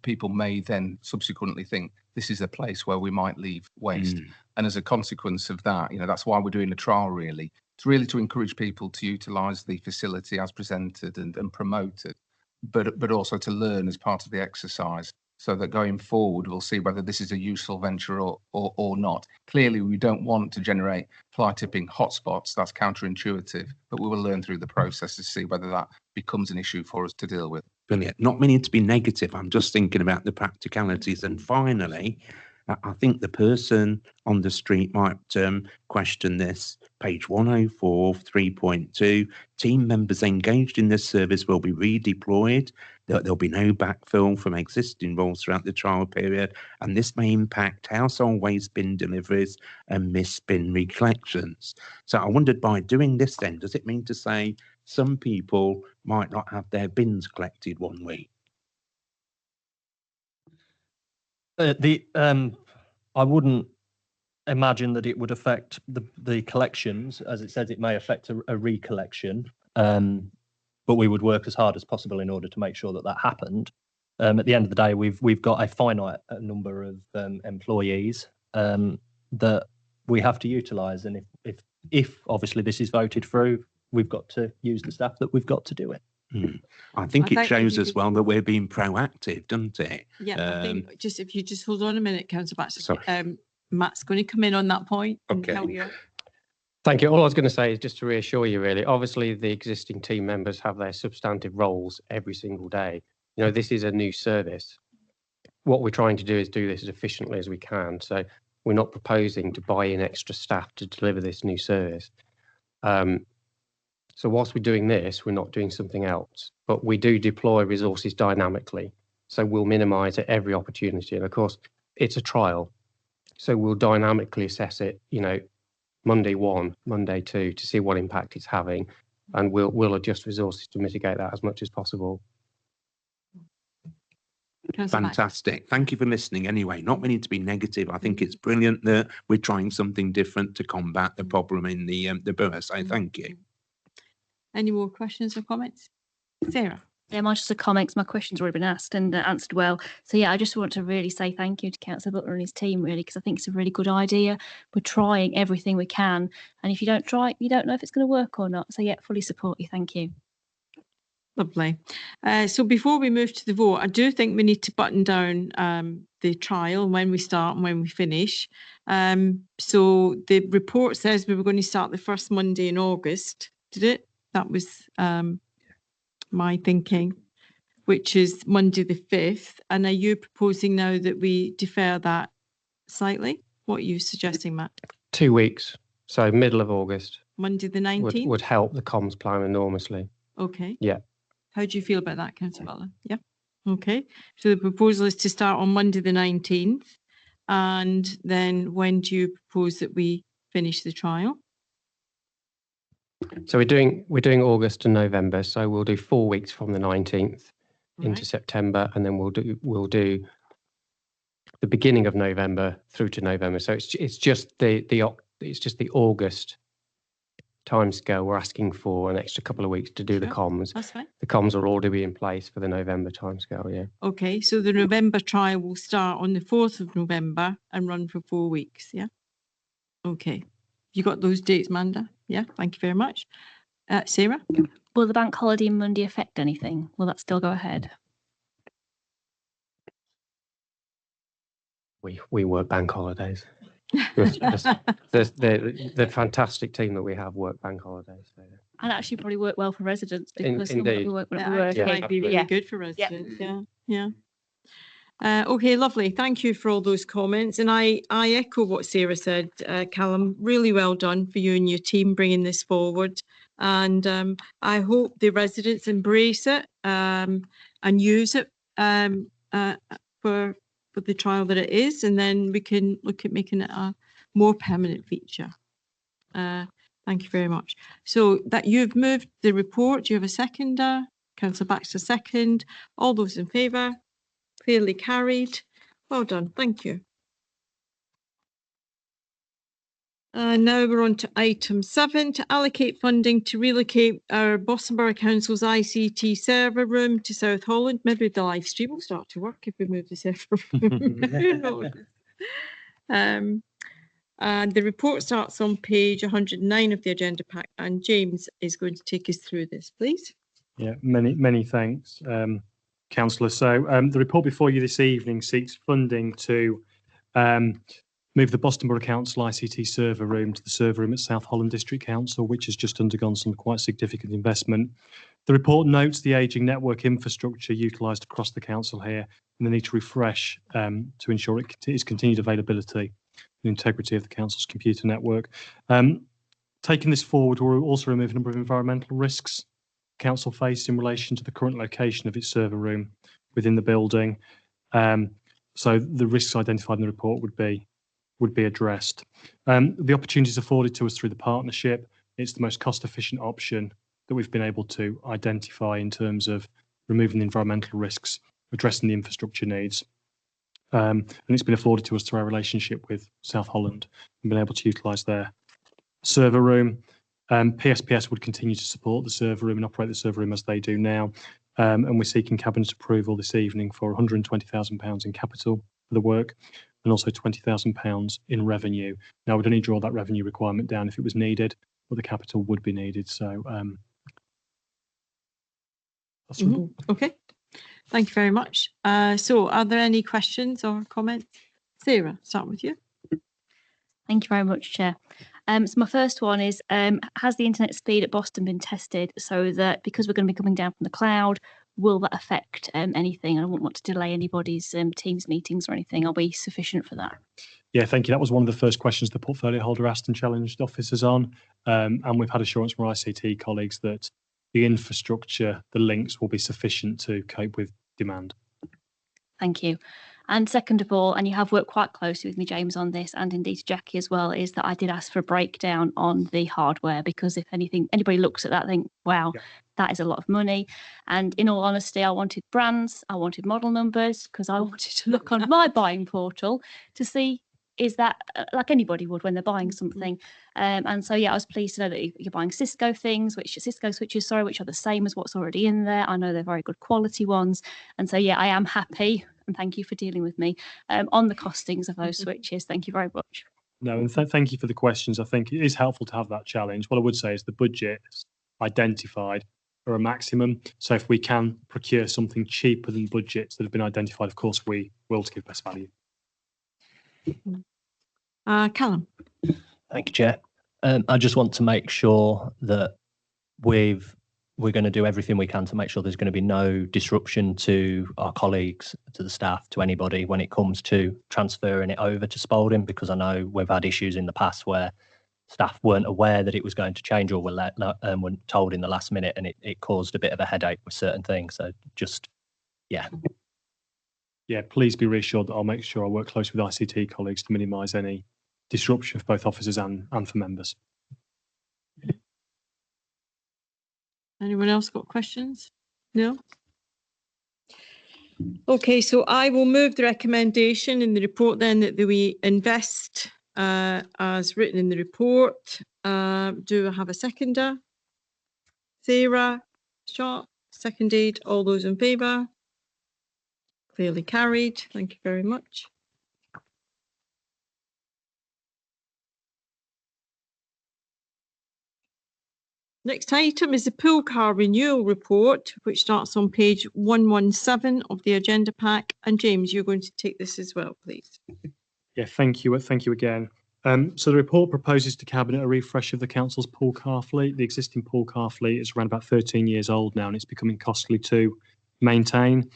people may then subsequently think this is a place where we might leave waste. And as a consequence of that, that's why we're doing a trial, really. It's really to encourage people to utilise the facility as presented and promoted, but also to learn as part of the exercise, so that going forward, we'll see whether this is a useful venture or not. Clearly, we don't want to generate fly tipping hotspots. That's counterintuitive, but we will learn through the process to see whether that becomes an issue for us to deal with. Brilliant. Not meaning to be negative. I'm just thinking about the practicalities. And finally, I think the person on the street might question this. Page 104, 3.2, team members engaged in this service will be redeployed. There'll be no backfill from existing roles throughout the trial period, and this may impact household waste bin deliveries and missed bin recollections. So I wondered, by doing this then, does it mean to say some people might not have their bins collected one week? I wouldn't imagine that it would affect the collections. As it says, it may affect a recollection, but we would work as hard as possible in order to make sure that happened. At the end of the day, we've got a finite number of employees that we have to utilise, and if obviously this is voted through, we've got to use the staff that we've got to do it. I think it shows as well that we're being proactive, doesn't it? Yeah, I think if you just hold on a minute, Councillor Baxter. Sorry. Matt's going to come in on that point. And Okay. tell you. Thank you. All I was going to say is just to reassure you, really. Obviously, the existing team members have their substantive roles every single day. This is a new service. What we're trying to do is do this as efficiently as we can. So we're not proposing to buy in extra staff to deliver this new service. So whilst we're doing this, we're not doing something else, but we do deploy resources dynamically. So we'll minimise at every opportunity. And of course, it's a trial. So we'll dynamically assess it, Monday 1, Monday 2, to see what impact it's having. And we'll adjust resources to mitigate that as much as possible. Fantastic. Thank you for listening anyway. Not meaning to be negative. I think it's brilliant that we're trying something different to combat the problem in the borough. So thank you. Any more questions or comments? Sarah? Yeah, mine's just a comment. My question's already been asked and answered well. So yeah, I just want to really say thank you to Councillor Butler and his team, really, because I think it's a really good idea. We're trying everything we can, and if you don't try it, you don't know if it's going to work or not. So yeah, fully support you. Thank you. Lovely. So before we move to the vote, I do think we need to button down the trial, when we start and when we finish. So the report says we were going to start the first Monday in August. Did it? That was my thinking, which is Monday the 5th. And are you proposing now that we defer that slightly? What are you suggesting, Matt? 2 weeks, so middle of August Monday the 19th? would help the comms plan enormously. Okay. Yeah. How do you feel about that, Councillor Butler? Yeah. Okay. So the proposal is to start on Monday the 19th. And then when do you propose that we finish the trial? So we're doing August and November. So we'll do 4 weeks from the 19th into Right. September, and then we'll do the beginning of November through to November. So it's just the August timescale. We're asking for an extra couple of weeks to do the Sure. comms. That's fine. The comms will already be in place for the November timescale. Yeah. Okay. So the November trial will start on the 4th of November and run for 4 weeks. Yeah. Okay. You got those dates, Manda? Yeah. Thank you very much. Sarah? Will the bank holiday Monday affect anything? Will that still go ahead? We work bank holidays. The fantastic team that we have work bank holidays. So. And actually probably work well for residents because some of Indeed. we work That working. actually might be really Yeah. good for residents. Yeah. Okay, lovely. Thank you for all those comments. And I echo what Sarah said, Callum. Really well done for you and your team bringing this forward. And I hope the residents embrace it and use it for the trial that it is. And then we can look at making it a more permanent feature. Thank you very much. So that you've moved the report. Do you have a seconder? Councillor Baxter second. All those in favour? Clearly carried. Well done. Thank you. Now we're on to item 7, to allocate funding to relocate our Boston Borough Council's ICT server room to South Holland. Maybe the live stream will start to work if we move the server room. Who knows? And the report starts on page 109 of the agenda pack, and James is going to take us through this, please. Yeah, many thanks, Councillor. So the report before you this evening seeks funding to move the Boston Borough Council ICT server room to the server room at South Holland District Council, which has just undergone some quite significant investment. The report notes the ageing network infrastructure utilised across the council here and the need to refresh to ensure its continued availability and integrity of the council's computer network. Taking this forward, we'll also remove a number of environmental risks council face in relation to the current location of its server room within the building. So the risks identified in the report would be addressed. The opportunities afforded to us through the partnership, it's the most cost-efficient option that we've been able to identify in terms of removing the environmental risks, addressing the infrastructure needs. And it's been afforded to us through our relationship with South Holland and been able to utilise their server room. PSPS would continue to support the server room and operate the server room as they do now. And we're seeking Cabinet approval this evening for £120,000 in capital for the work and also £20,000 in revenue. Now, we'd only draw that revenue requirement down if it was needed, but the capital would be needed. So that's Okay. Thank you very much. So are there any questions or comments? Sarah, start with you. Thank you very much, Chair. So my first one is, has the internet speed at Boston been tested so that because we're going to be coming down from the cloud, will that affect anything? I don't want to delay anybody's Teams meetings or anything. Are we sufficient for that? Yeah, thank you. That was one of the first questions the portfolio holder asked and challenged officers on. And we've had assurance from our ICT colleagues that the infrastructure, the links will be sufficient to cope with demand. Thank you. And second of all, and you have worked quite closely with me, James, on this, and indeed to Jackie as well, is that I did ask for a breakdown on the hardware, because if anybody looks at that, think, wow, that is a lot of money. And in all honesty, I wanted brands, I wanted model numbers, because I wanted to look on my buying portal to see, is that like anybody would when they're buying something. And so, yeah, I was pleased to know that you're buying Cisco switches, which are the same as what's already in there. I know they're very good quality ones. And so, yeah, I am happy. And thank you for dealing with me on the costings of those switches. Thank you very much. No, and thank you for the questions. I think it is helpful to have that challenge. What I would say is the budget identified are a maximum. So if we can procure something cheaper than budgets that have been identified, of course, we will to give best value. Callum. Thank you, Chair. I just want to make sure that we've we're going to do everything we can to make sure there's going to be no disruption to our colleagues, to the staff, to anybody when it comes to transferring it over to Spalding, because I know we've had issues in the past where staff weren't aware that it was going to change, or were told in the last minute, and it caused a bit of a headache with certain things. So just, yeah. Yeah, please be reassured that I'll make sure I work closely with ICT colleagues to minimise any disruption for both officers and for members. Anyone else got questions? No? Okay, so I will move the recommendation in the report then that we invest as written in the report. Do I have a seconder? Sarah, Shot, seconded. All those in favour? Clearly carried. Thank you very much. Next item is the pool car renewal report, which starts on page 117 of the agenda pack. And James, you're going to take this as well, please. Yeah, thank you. Thank you again. So the report proposes to Cabinet a refresh of the Council's pool car fleet. The existing pool car fleet is around about 13 years old now, and it's becoming costly to maintain.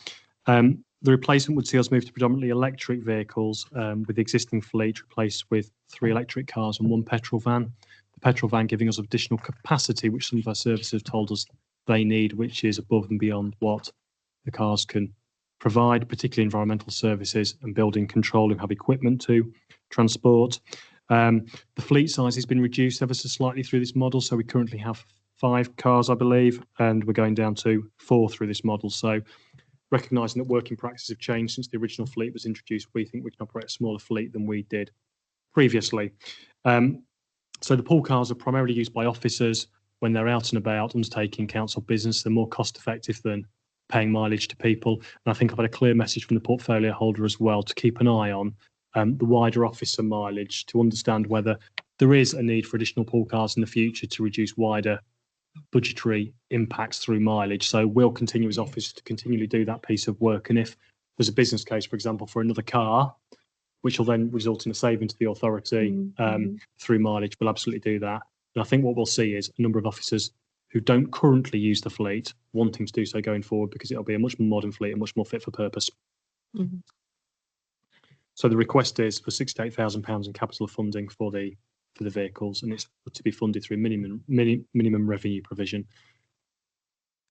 The replacement would see us move to predominantly electric vehicles, with the existing fleet replaced with 3 electric cars and 1 petrol van. The petrol van giving us additional capacity, which some of our services have told us they need, which is above and beyond what the cars can provide, particularly environmental services and building control who have equipment to transport. The fleet size has been reduced ever so slightly through this model. So we currently have 5 cars, I believe, and we're going down to 4 through this model. So recognising that working practices have changed since the original fleet was introduced, we think we can operate a smaller fleet than we did previously. So the pool cars are primarily used by officers when they're out and about undertaking council business. They're more cost effective than paying mileage to people. And I think I've had a clear message from the portfolio holder as well to keep an eye on the wider officer mileage, to understand whether there is a need for additional pool cars in the future to reduce wider budgetary impacts through mileage. So we'll continue as officers to continually do that piece of work. And if there's a business case, for example, for another car, which will then result in a saving to the authority through mileage, we'll absolutely do that. And I think what we'll see is a number of officers who don't currently use the fleet wanting to do so going forward, because it'll be a much more modern fleet and much more fit for purpose. Mm-hmm. So the request is for £68,000 in capital funding for the vehicles, and it's to be funded through minimum revenue provision.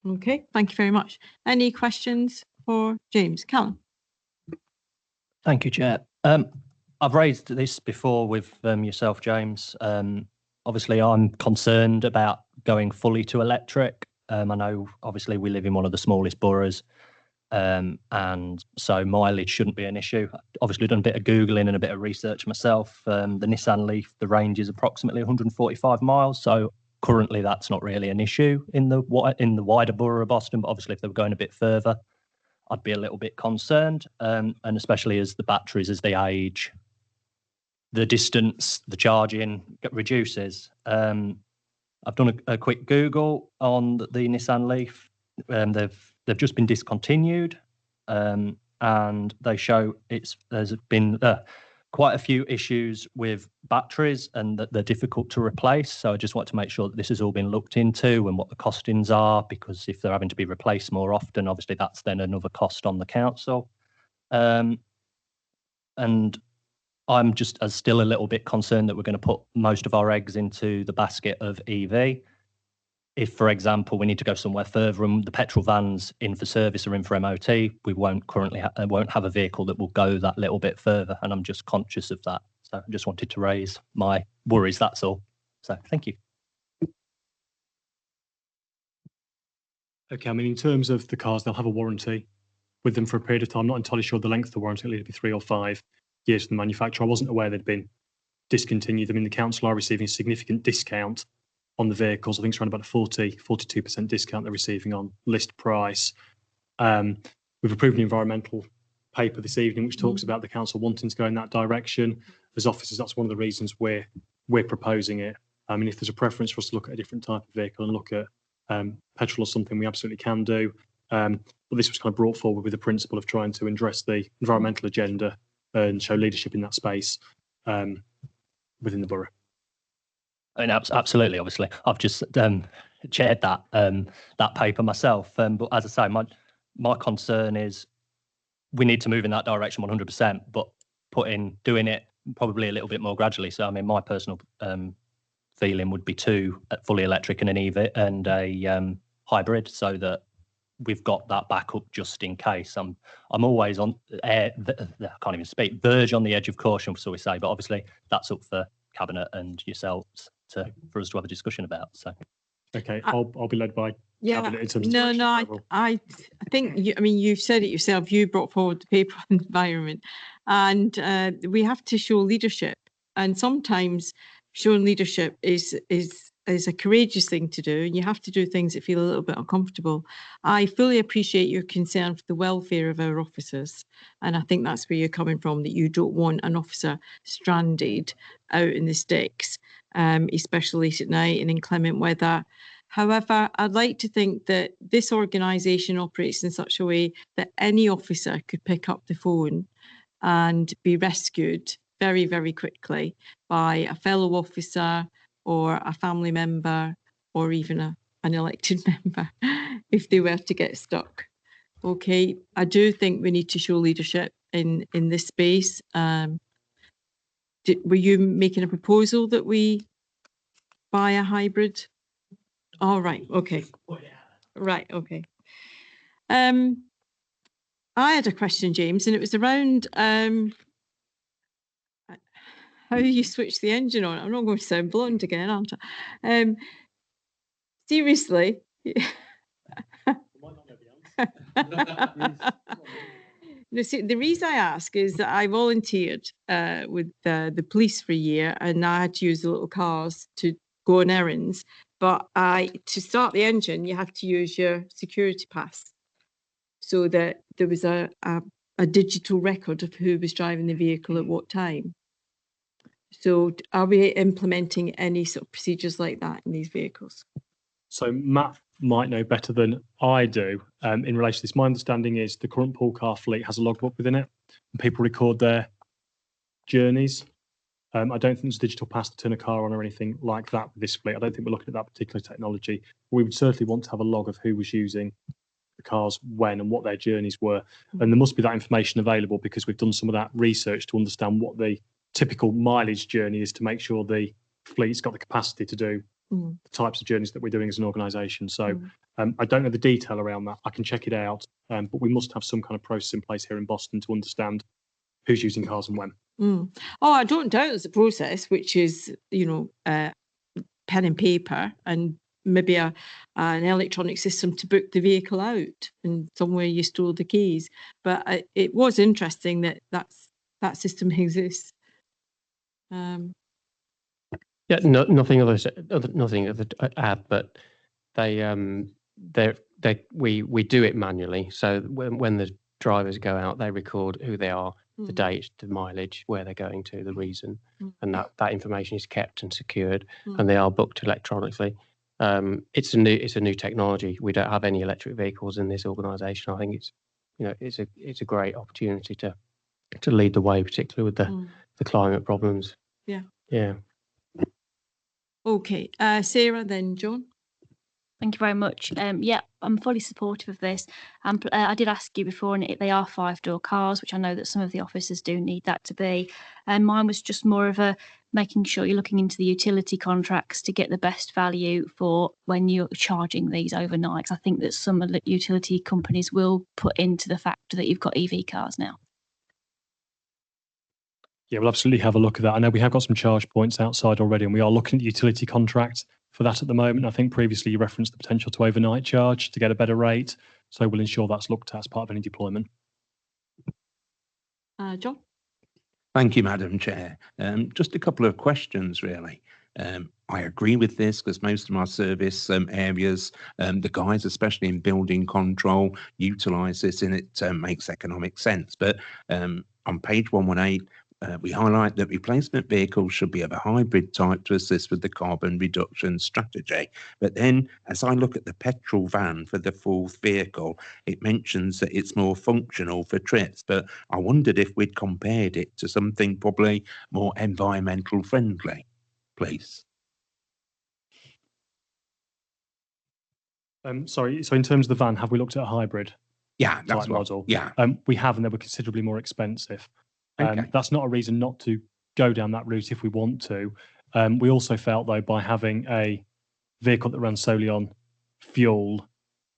Okay, thank you very much. Any questions for James? Callum? Thank you, Chair. I've raised this before with yourself, James. Obviously, I'm concerned about going fully to electric. I know, obviously, we live in one of the smallest boroughs, and so mileage shouldn't be an issue. Obviously, done a bit of Googling and a bit of research myself. The Nissan Leaf, the range is approximately 145 miles, so currently that's not really an issue in the wider borough of Boston, but obviously if they were going a bit further, I'd be a little bit concerned, and especially as the batteries, as they age, the distance, the charging reduces. I've done a quick Google on the Nissan Leaf. They've just been discontinued, and they show there's been quite a few issues with batteries and that they're difficult to replace. So I just want to make sure that this has all been looked into and what the costings are, because if they're having to be replaced more often, obviously that's then another cost on the council. And I'm just still a little bit concerned that we're going to put most of our eggs into the basket of EV. If, for example, we need to go somewhere further and the petrol vans in for service or in for MOT, we won't currently won't have a vehicle that will go that little bit further, and I'm just conscious of that. So I just wanted to raise my worries, that's all. So thank you. Okay, I mean, in terms of the cars, they'll have a warranty with them for a period of time. I'm not entirely sure the length of the warranty, it'll either be 3 or 5 years from the manufacturer. I wasn't aware they'd been discontinued. I mean, the council are receiving a significant discount on the vehicles. I think it's around about a 42% discount they're receiving on list price. We've approved an environmental paper this evening which talks about the council wanting to go in that direction. As officers, that's one of the reasons we're proposing it. I mean, if there's a preference for us to look at a different type of vehicle and look at petrol or something, we absolutely can do. But this was kind of brought forward with the principle of trying to address the environmental agenda and show leadership in that space within the borough. And absolutely, obviously, I've just chaired that paper myself. But as I say, my concern is we need to move in that direction 100%, but doing it probably a little bit more gradually. So I mean, my personal feeling would be 2 fully electric and an EV and a hybrid, so that we've got that backup just in case. I'm always on I can't even speak, verge on the edge of caution, so we say, but obviously that's up for Cabinet and yourselves for us to have a discussion about. So Okay, I'll be led by Cabinet in terms of no, direction no, level. I think you've said it yourself. You brought forward the paper on the environment, and we have to show leadership. And sometimes showing leadership is a courageous thing to do, and you have to do things that feel a little bit uncomfortable. I fully appreciate your concern for the welfare of our officers, and I think that's where you're coming from, that you don't want an officer stranded out in the sticks, especially late at night and in inclement weather. However, I'd like to think that this organisation operates in such a way that any officer could pick up the phone and be rescued very, very quickly by a fellow officer or a family member or even an elected member if they were to get stuck. Okay, I do think we need to show leadership in this space. Were you making a proposal that we buy a hybrid? All right, okay. Right, okay. I had a question, James, and it was around how you switch the engine on. I'm not going to sound blunt again, aren't I? Seriously. No, see, the reason I ask is that I volunteered with the police for a year, and I had to use the little cars to go on errands. But to start the engine, you have to use your security pass, so that there was a digital record of who was driving the vehicle at what time. So are we implementing any sort of procedures like that in these vehicles? So Matt might know better than I do in relation to this. My understanding is the current pool car fleet has a logbook within it, and people record their journeys. I don't think there's a digital pass to turn a car on or anything like that with this fleet. I don't think we're looking at that particular technology. We would certainly want to have a log of who was using the cars when and what their journeys were. And there must be that information available, because we've done some of that research to understand what the typical mileage journey is, to make sure the fleet's got the capacity to do the types of journeys that we're doing as an organisation. So I don't know the detail around that. I can check it out, but we must have some kind of process in place here in Boston to understand who's using cars and when. Oh, I don't doubt there's a process, which is, pen and paper and maybe an electronic system to book the vehicle out, and somewhere you store the keys. But it was interesting that system exists. Yeah, nothing other to add, but we do it manually. So when the drivers go out, they record who they are, the date, the mileage, where they're going to, the reason, and that information is kept and secured, and they are booked electronically. It's a new technology. We don't have any electric vehicles in this organisation. I think it's a great opportunity to lead the way, particularly with the climate problems. Yeah. Okay, Sarah, then John. Thank you very much. Yeah, I'm fully supportive of this. I did ask you before, and they are 5-door cars, which I know that some of the officers do need that to be. And mine was just more of a making sure you're looking into the utility contracts to get the best value for when you're charging these overnight. 'Cause I think that some of the utility companies will put into the fact that you've got EV cars now. Yeah, we'll absolutely have a look at that. I know we have got some charge points outside already, and we are looking at the utility contract for that at the moment. I think previously you referenced the potential to overnight charge to get a better rate. So we'll ensure that's looked at as part of any deployment. John? Thank you, Madam Chair. Just a couple of questions, really. I agree with this because most of my service areas, the guys, especially in building control, utilise this, and it makes economic sense. But on page 118, we highlight that replacement vehicles should be of a hybrid type to assist with the carbon reduction strategy. But then, as I look at the petrol van for the fourth vehicle, it mentions that it's more functional for trips. But I wondered if we'd compared it to something probably more environmental friendly, please. Sorry, so in terms of the van, have we looked at a hybrid Yeah, that's type what. model? Yeah. We have, and they were considerably more expensive. Okay. That's not a reason not to go down that route if we want to. We also felt, though, by having a vehicle that runs solely on fuel,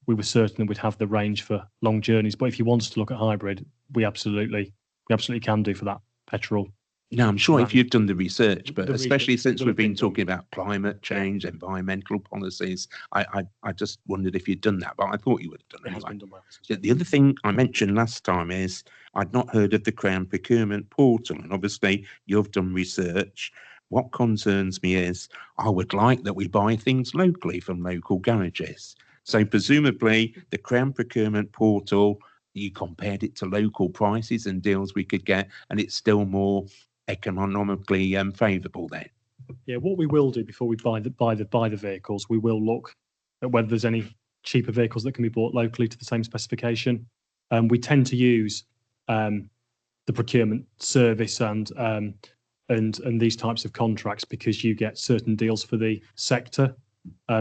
we were certain we'd have the range for long journeys. But if you wanted to look at hybrid, we absolutely can do for that petrol. No, I'm sure if Right. you've done the research, but The especially research, since the we've been research. talking about climate change, environmental policies, I just wondered if you'd done that, but I thought you would have It done has anyway. been done well. The other thing I mentioned last time is I'd not heard of the Crown Procurement Portal, and obviously you've done research. What concerns me is I would like that we buy things locally from local garages. So presumably the Crown Procurement Portal, you compared it to local prices and deals we could get, and it's still more economically favourable then. Yeah, what we will do before we buy the vehicles, we will look at whether there's any cheaper vehicles that can be bought locally to the same specification. We tend to use the procurement service and these types of contracts because you get certain deals for the sector.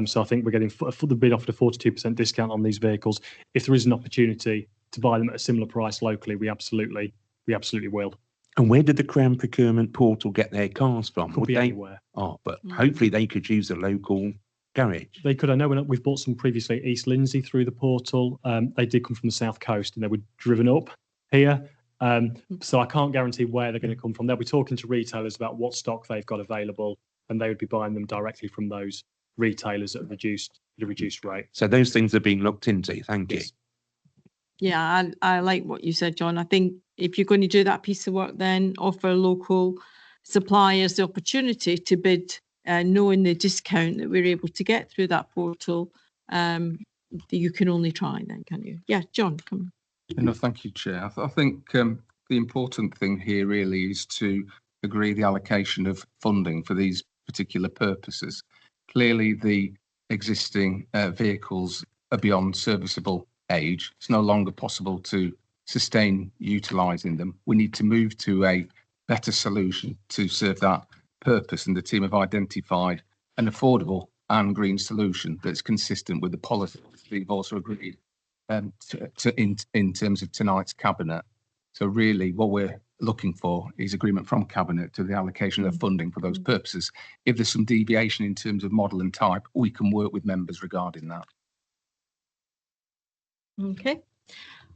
So I think we're getting the bid offered a 42% discount on these vehicles. If there is an opportunity to buy them at a similar price locally, we absolutely will. And where did the Crown Procurement Portal get their cars from? Could Would be they? anywhere. Oh, but hopefully they could use a local garage. They could. I know we've bought some previously at East Lindsey through the portal. They did come from the South Coast and they were driven up here. So I can't guarantee where they're going to come from. They'll be talking to retailers about what stock they've got available, and they would be buying them directly from those retailers at a reduced rate. So those things are being looked into. Thank you. Yes. Yeah, I like what you said, John. I think if you're going to do that piece of work, then offer local suppliers the opportunity to bid, knowing the discount that we're able to get through that portal. You can only try then, can you? Yeah, John, come on. No, thank you, Chair. I think the important thing here really is to agree the allocation of funding for these particular purposes. Clearly, the existing vehicles are beyond serviceable age. It's no longer possible to sustain utilising them. We need to move to a better solution to serve that purpose, and the team have identified an affordable and green solution that's consistent with the policy that you've also agreed in terms of tonight's cabinet. So really what we're looking for is agreement from cabinet to the allocation of funding for those purposes. If there's some deviation in terms of model and type, we can work with members regarding that. Okay.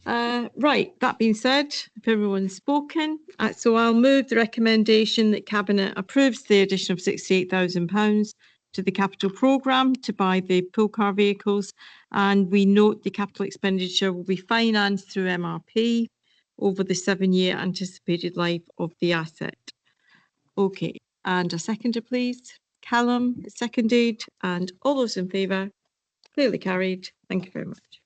Right, that being said, if everyone's spoken, so I'll move the recommendation that Cabinet approves the addition of £68,000 to the capital programme to buy the pool car vehicles, and we note the capital expenditure will be financed through MRP over the 7-year anticipated life of the asset. Okay, and a seconder please. Callum, seconded, and all those in favour, clearly carried. Thank you very much.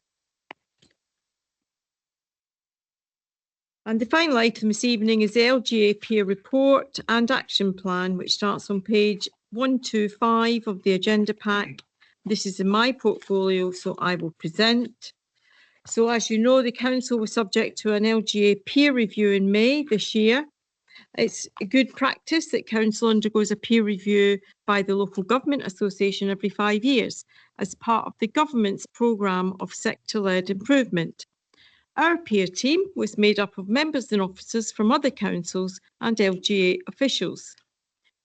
And the final item this evening is the LGA peer report and action plan, which starts on page 125 of the agenda pack. This is in my portfolio, so I will present. So as you know, the council was subject to an LGA peer review in May this year. It's a good practice that council undergoes a peer review by the Local Government Association every 5 years as part of the government's programme of sector-led improvement. Our peer team was made up of members and officers from other councils and LGA officials.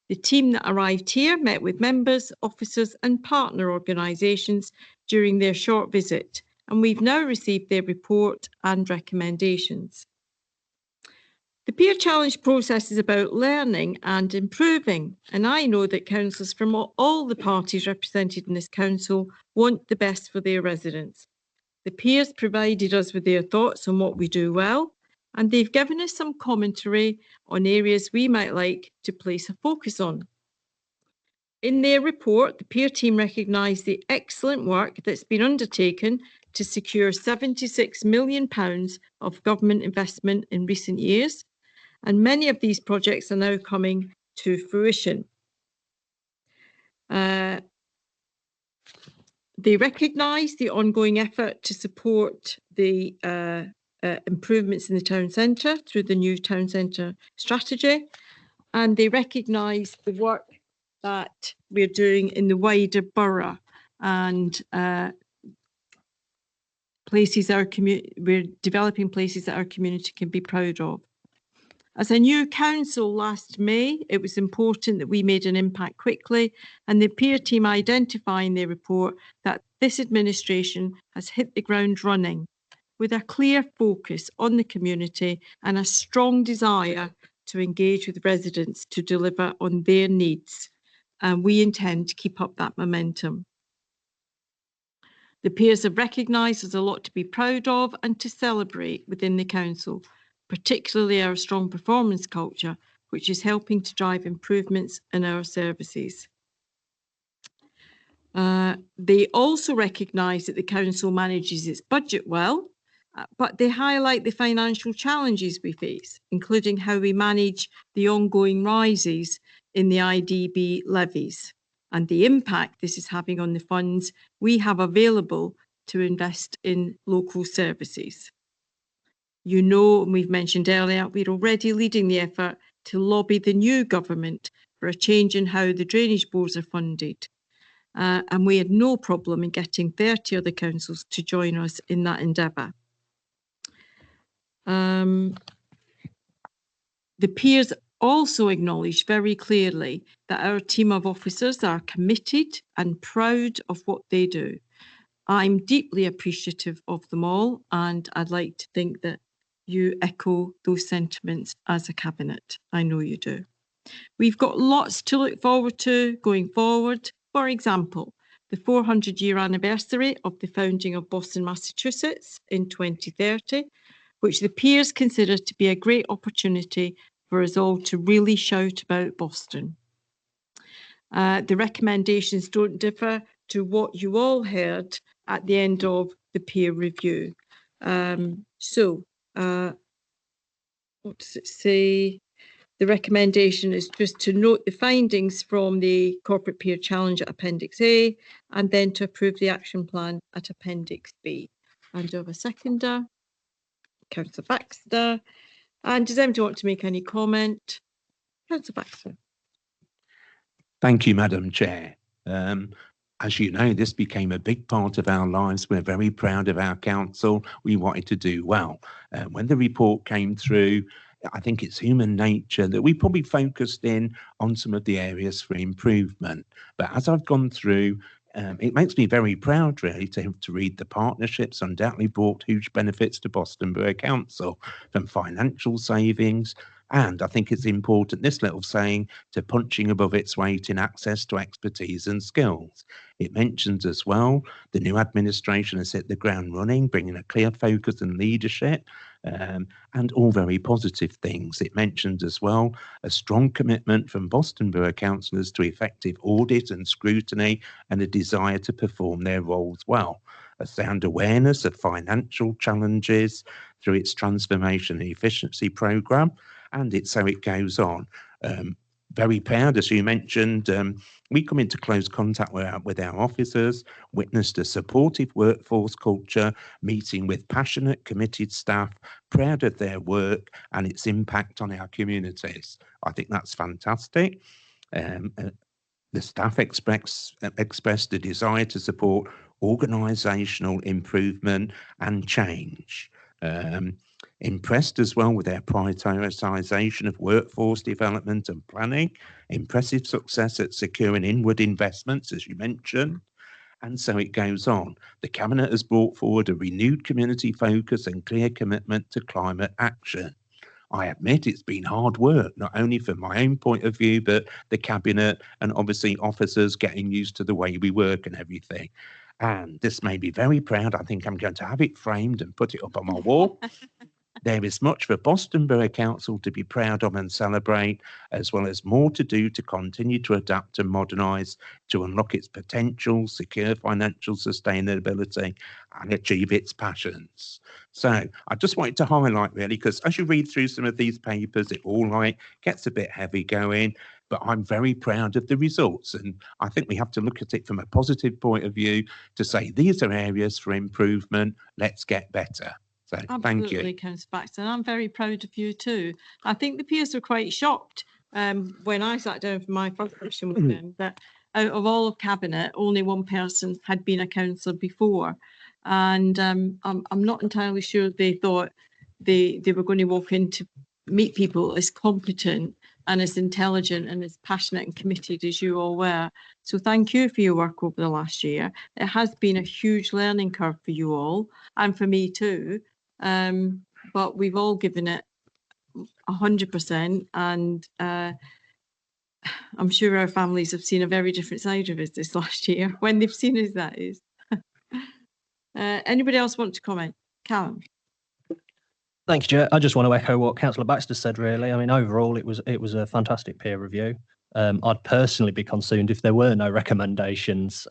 The team that arrived here met with members, officers and partner organisations during their short visit, and we've now received their report and recommendations. The peer challenge process is about learning and improving, and I know that councillors from all the parties represented in this council want the best for their residents. The peers provided us with their thoughts on what we do well, and they've given us some commentary on areas we might like to place a focus on. In their report, the peer team recognised the excellent work that's been undertaken to secure £76 million of government investment in recent years, and many of these projects are now coming to fruition. They recognise the ongoing effort to support the improvements in the town centre through the new town centre strategy, and they recognise the work that we're doing in the wider borough, and we're developing places that our community can be proud of. As a new council last May, it was important that we made an impact quickly, and the peer team identify in their report that this administration has hit the ground running with a clear focus on the community and a strong desire to engage with residents to deliver on their needs. And we intend to keep up that momentum. The peers have recognised there's a lot to be proud of and to celebrate within the council, particularly our strong performance culture, which is helping to drive improvements in our services. They also recognise that the council manages its budget well, but they highlight the financial challenges we face, including how we manage the ongoing rises in the IDB levies and the impact this is having on the funds we have available to invest in local services. You know, and we've mentioned earlier, we're already leading the effort to lobby the new government for a change in how the drainage boards are funded. And we had no problem in getting 30 other councils to join us in that endeavour. The peers also acknowledged very clearly that our team of officers are committed and proud of what they do. I'm deeply appreciative of them all, and I'd like to think that you echo those sentiments as a cabinet. I know you do. We've got lots to look forward to going forward. For example, the 400-year anniversary of the founding of Boston, Massachusetts in 2030, which the peers consider to be a great opportunity for us all to really shout about Boston. The recommendations don't differ to what you all heard at the end of the peer review. What does it say? The recommendation is just to note the findings from the Corporate Peer Challenge at Appendix A, and then to approve the action plan at Appendix B. And do I have a seconder? Councillor Baxter. And does anybody want to make any comment? Councillor Baxter. Thank you, Madam Chair. As you know, this became a big part of our lives. We're very proud of our council. We wanted to do well. When the report came through, I think it's human nature that we probably focused in on some of the areas for improvement. But as I've gone through, it makes me very proud, really, to read the partnerships undoubtedly brought huge benefits to Boston Borough Council, from financial savings, and I think it's important, this little saying, to punching above its weight in access to expertise and skills. It mentions as well, the new administration has hit the ground running, bringing a clear focus and leadership, and all very positive things. It mentions as well a strong commitment from Boston Borough councillors to effective audit and scrutiny, and a desire to perform their roles well. A sound awareness of financial challenges through its transformation and efficiency programme, and so it goes on. Very proud, as you mentioned, we come into close contact with our officers, witnessed a supportive workforce culture, meeting with passionate, committed staff, proud of their work and its impact on our communities. I think that's fantastic. The staff expressed a desire to support organisational improvement and change. Impressed as well with their prioritisation of workforce development and planning, impressive success at securing inward investments, as you mentioned, and so it goes on. The Cabinet has brought forward a renewed community focus and clear commitment to climate action. I admit it's been hard work, not only from my own point of view, but the Cabinet and obviously officers getting used to the way we work and everything. And this made me very proud. I think I'm going to have it framed and put it up on my wall. There is much for Boston Borough Council to be proud of and celebrate, as well as more to do to continue to adapt and modernise, to unlock its potential, secure financial sustainability, and achieve its passions. So I just wanted to highlight, really, because as you read through some of these papers, it all gets a bit heavy going. But I'm very proud of the results, and I think we have to look at it from a positive point of view to say these are areas for improvement. Let's get better. So thank you. Absolutely, Councillor Baxter, and I'm very proud of you too. I think the peers were quite shocked when I sat down for my first session with them that out of all of Cabinet, only one person had been a councillor before. and I'm not entirely sure they thought they were going to walk in to meet people as competent and as intelligent and as passionate and committed as you all were. So thank you for your work over the last year. It has been a huge learning curve for you all and for me too. But we've all given it 100%, and I'm sure our families have seen a very different side of us this last year, when they've seen us, that is. Anybody else want to comment? Callum? Thank you, Chair. I just want to echo what Councillor Baxter said, really. I mean, overall, it was a fantastic peer review. I'd personally be concerned if there were no recommendations,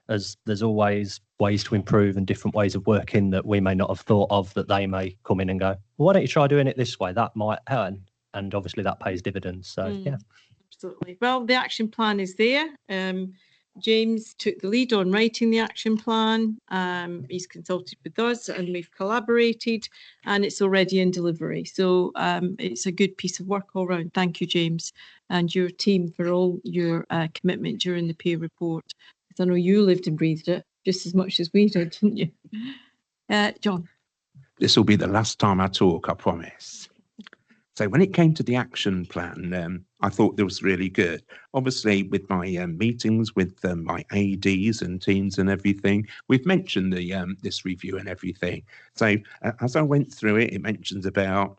as there's always ways to improve and different ways of working that we may not have thought of, that they may come in and go, well, why don't you try doing it this way? That might happen. And obviously that pays dividends. So, yeah. Absolutely. Well, the action plan is there. James took the lead on writing the action plan. He's consulted with us and we've collaborated, and it's already in delivery. So it's a good piece of work all round. Thank you, James, and your team for all your commitment during the peer report. I know you lived and breathed it just as much as we did, didn't you? John? This will be the last time I talk, I promise. So when it came to the action plan, I thought that was really good. Obviously, with my meetings with my ADs and teams and everything, we've mentioned the this review and everything. So as I went through it, it mentions about,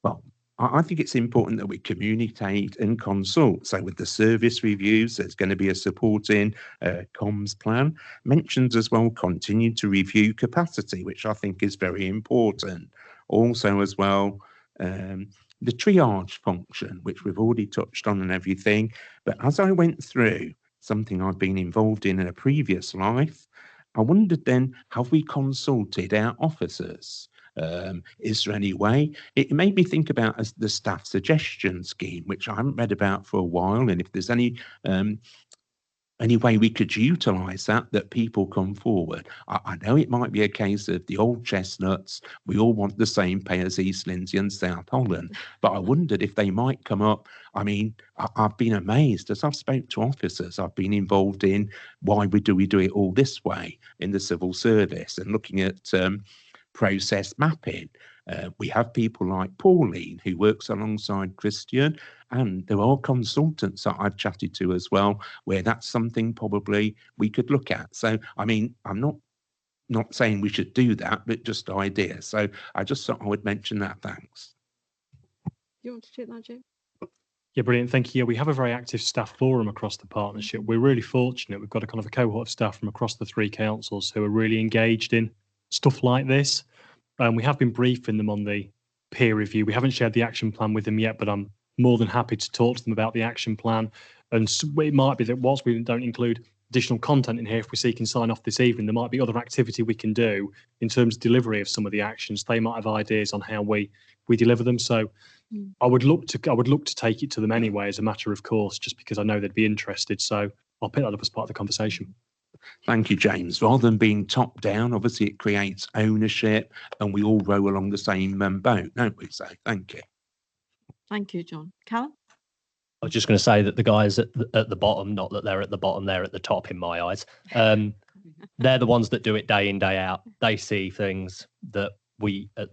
well, I think it's important that we communicate and consult. So with the service reviews, there's going to be a supporting comms plan. Mentions as well, continue to review capacity, which I think is very important. Also as well, the triage function, which we've already touched on and everything. But as I went through something I've been involved in a previous life, I wondered then, have we consulted our officers? Is there any way? It made me think about the staff suggestion scheme, which I haven't read about for a while, and if there's any way we could utilise that people come forward. I know it might be a case of the old chestnuts, we all want the same pay as East Lindsey and South Holland, but I wondered if they might come up. I mean, I've been amazed as I've spoke to officers I've been involved in, why do we do it all this way in the civil service, and looking at process mapping. We have people like Pauline, who works alongside Christian, and there are consultants that I've chatted to as well, where that's something probably we could look at. So, I mean, I'm not saying we should do that, but just ideas. So I just thought I would mention that. Thanks. Do you want to take that, Jim? Yeah, brilliant. Thank you. Yeah, we have a very active staff forum across the partnership. We're really fortunate. We've got a kind of a cohort of staff from across the three councils who are really engaged in stuff like this. We have been briefing them on the peer review. We haven't shared the action plan with them yet, but I'm more than happy to talk to them about the action plan. And it might be that whilst we don't include additional content in here, if we're seeking sign off this evening, there might be other activity we can do in terms of delivery of some of the actions. They might have ideas on how we deliver them. So I would look to take it to them anyway, as a matter of course, just because I know they'd be interested. So I'll pick that up as part of the conversation. Thank you, James. Rather than being top down, obviously it creates ownership and we all row along the same boat, don't we? So thank you. Thank you, John. Callum? I was just going to say that the guys at the bottom, not that they're at the bottom, they're at the top in my eyes. They're the ones that do it day in, day out. They see things that we at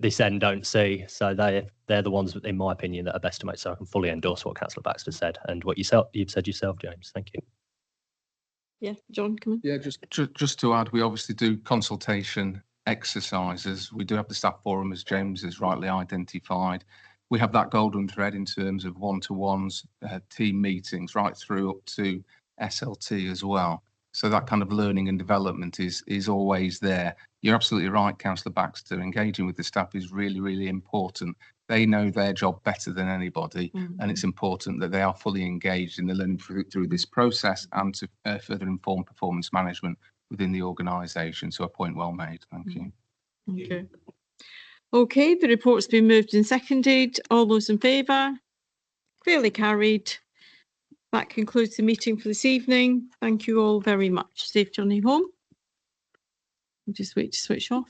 this end don't see. So they're the ones that, in my opinion, that are best to make. So I can fully endorse what Councillor Baxter said and what you've said yourself, James. Thank you. Yeah, John, come on. Yeah, just to add, we obviously do consultation exercises. We do have the staff forum, as James has rightly identified. We have that golden thread in terms of one-to-ones, team meetings, right through up to SLT as well. So that kind of learning and development is always there. You're absolutely right, Councillor Baxter. Engaging with the staff is really, really important. They know their job better than anybody, and it's important that they are fully engaged in the learning through this process and to further inform performance management within the organisation. So a point well made. Thank you. Okay. Okay, the report's been moved and seconded. All those in favour? Clearly carried. That concludes the meeting for this evening. Thank you all very much. Safe journey home. Just wait to switch off.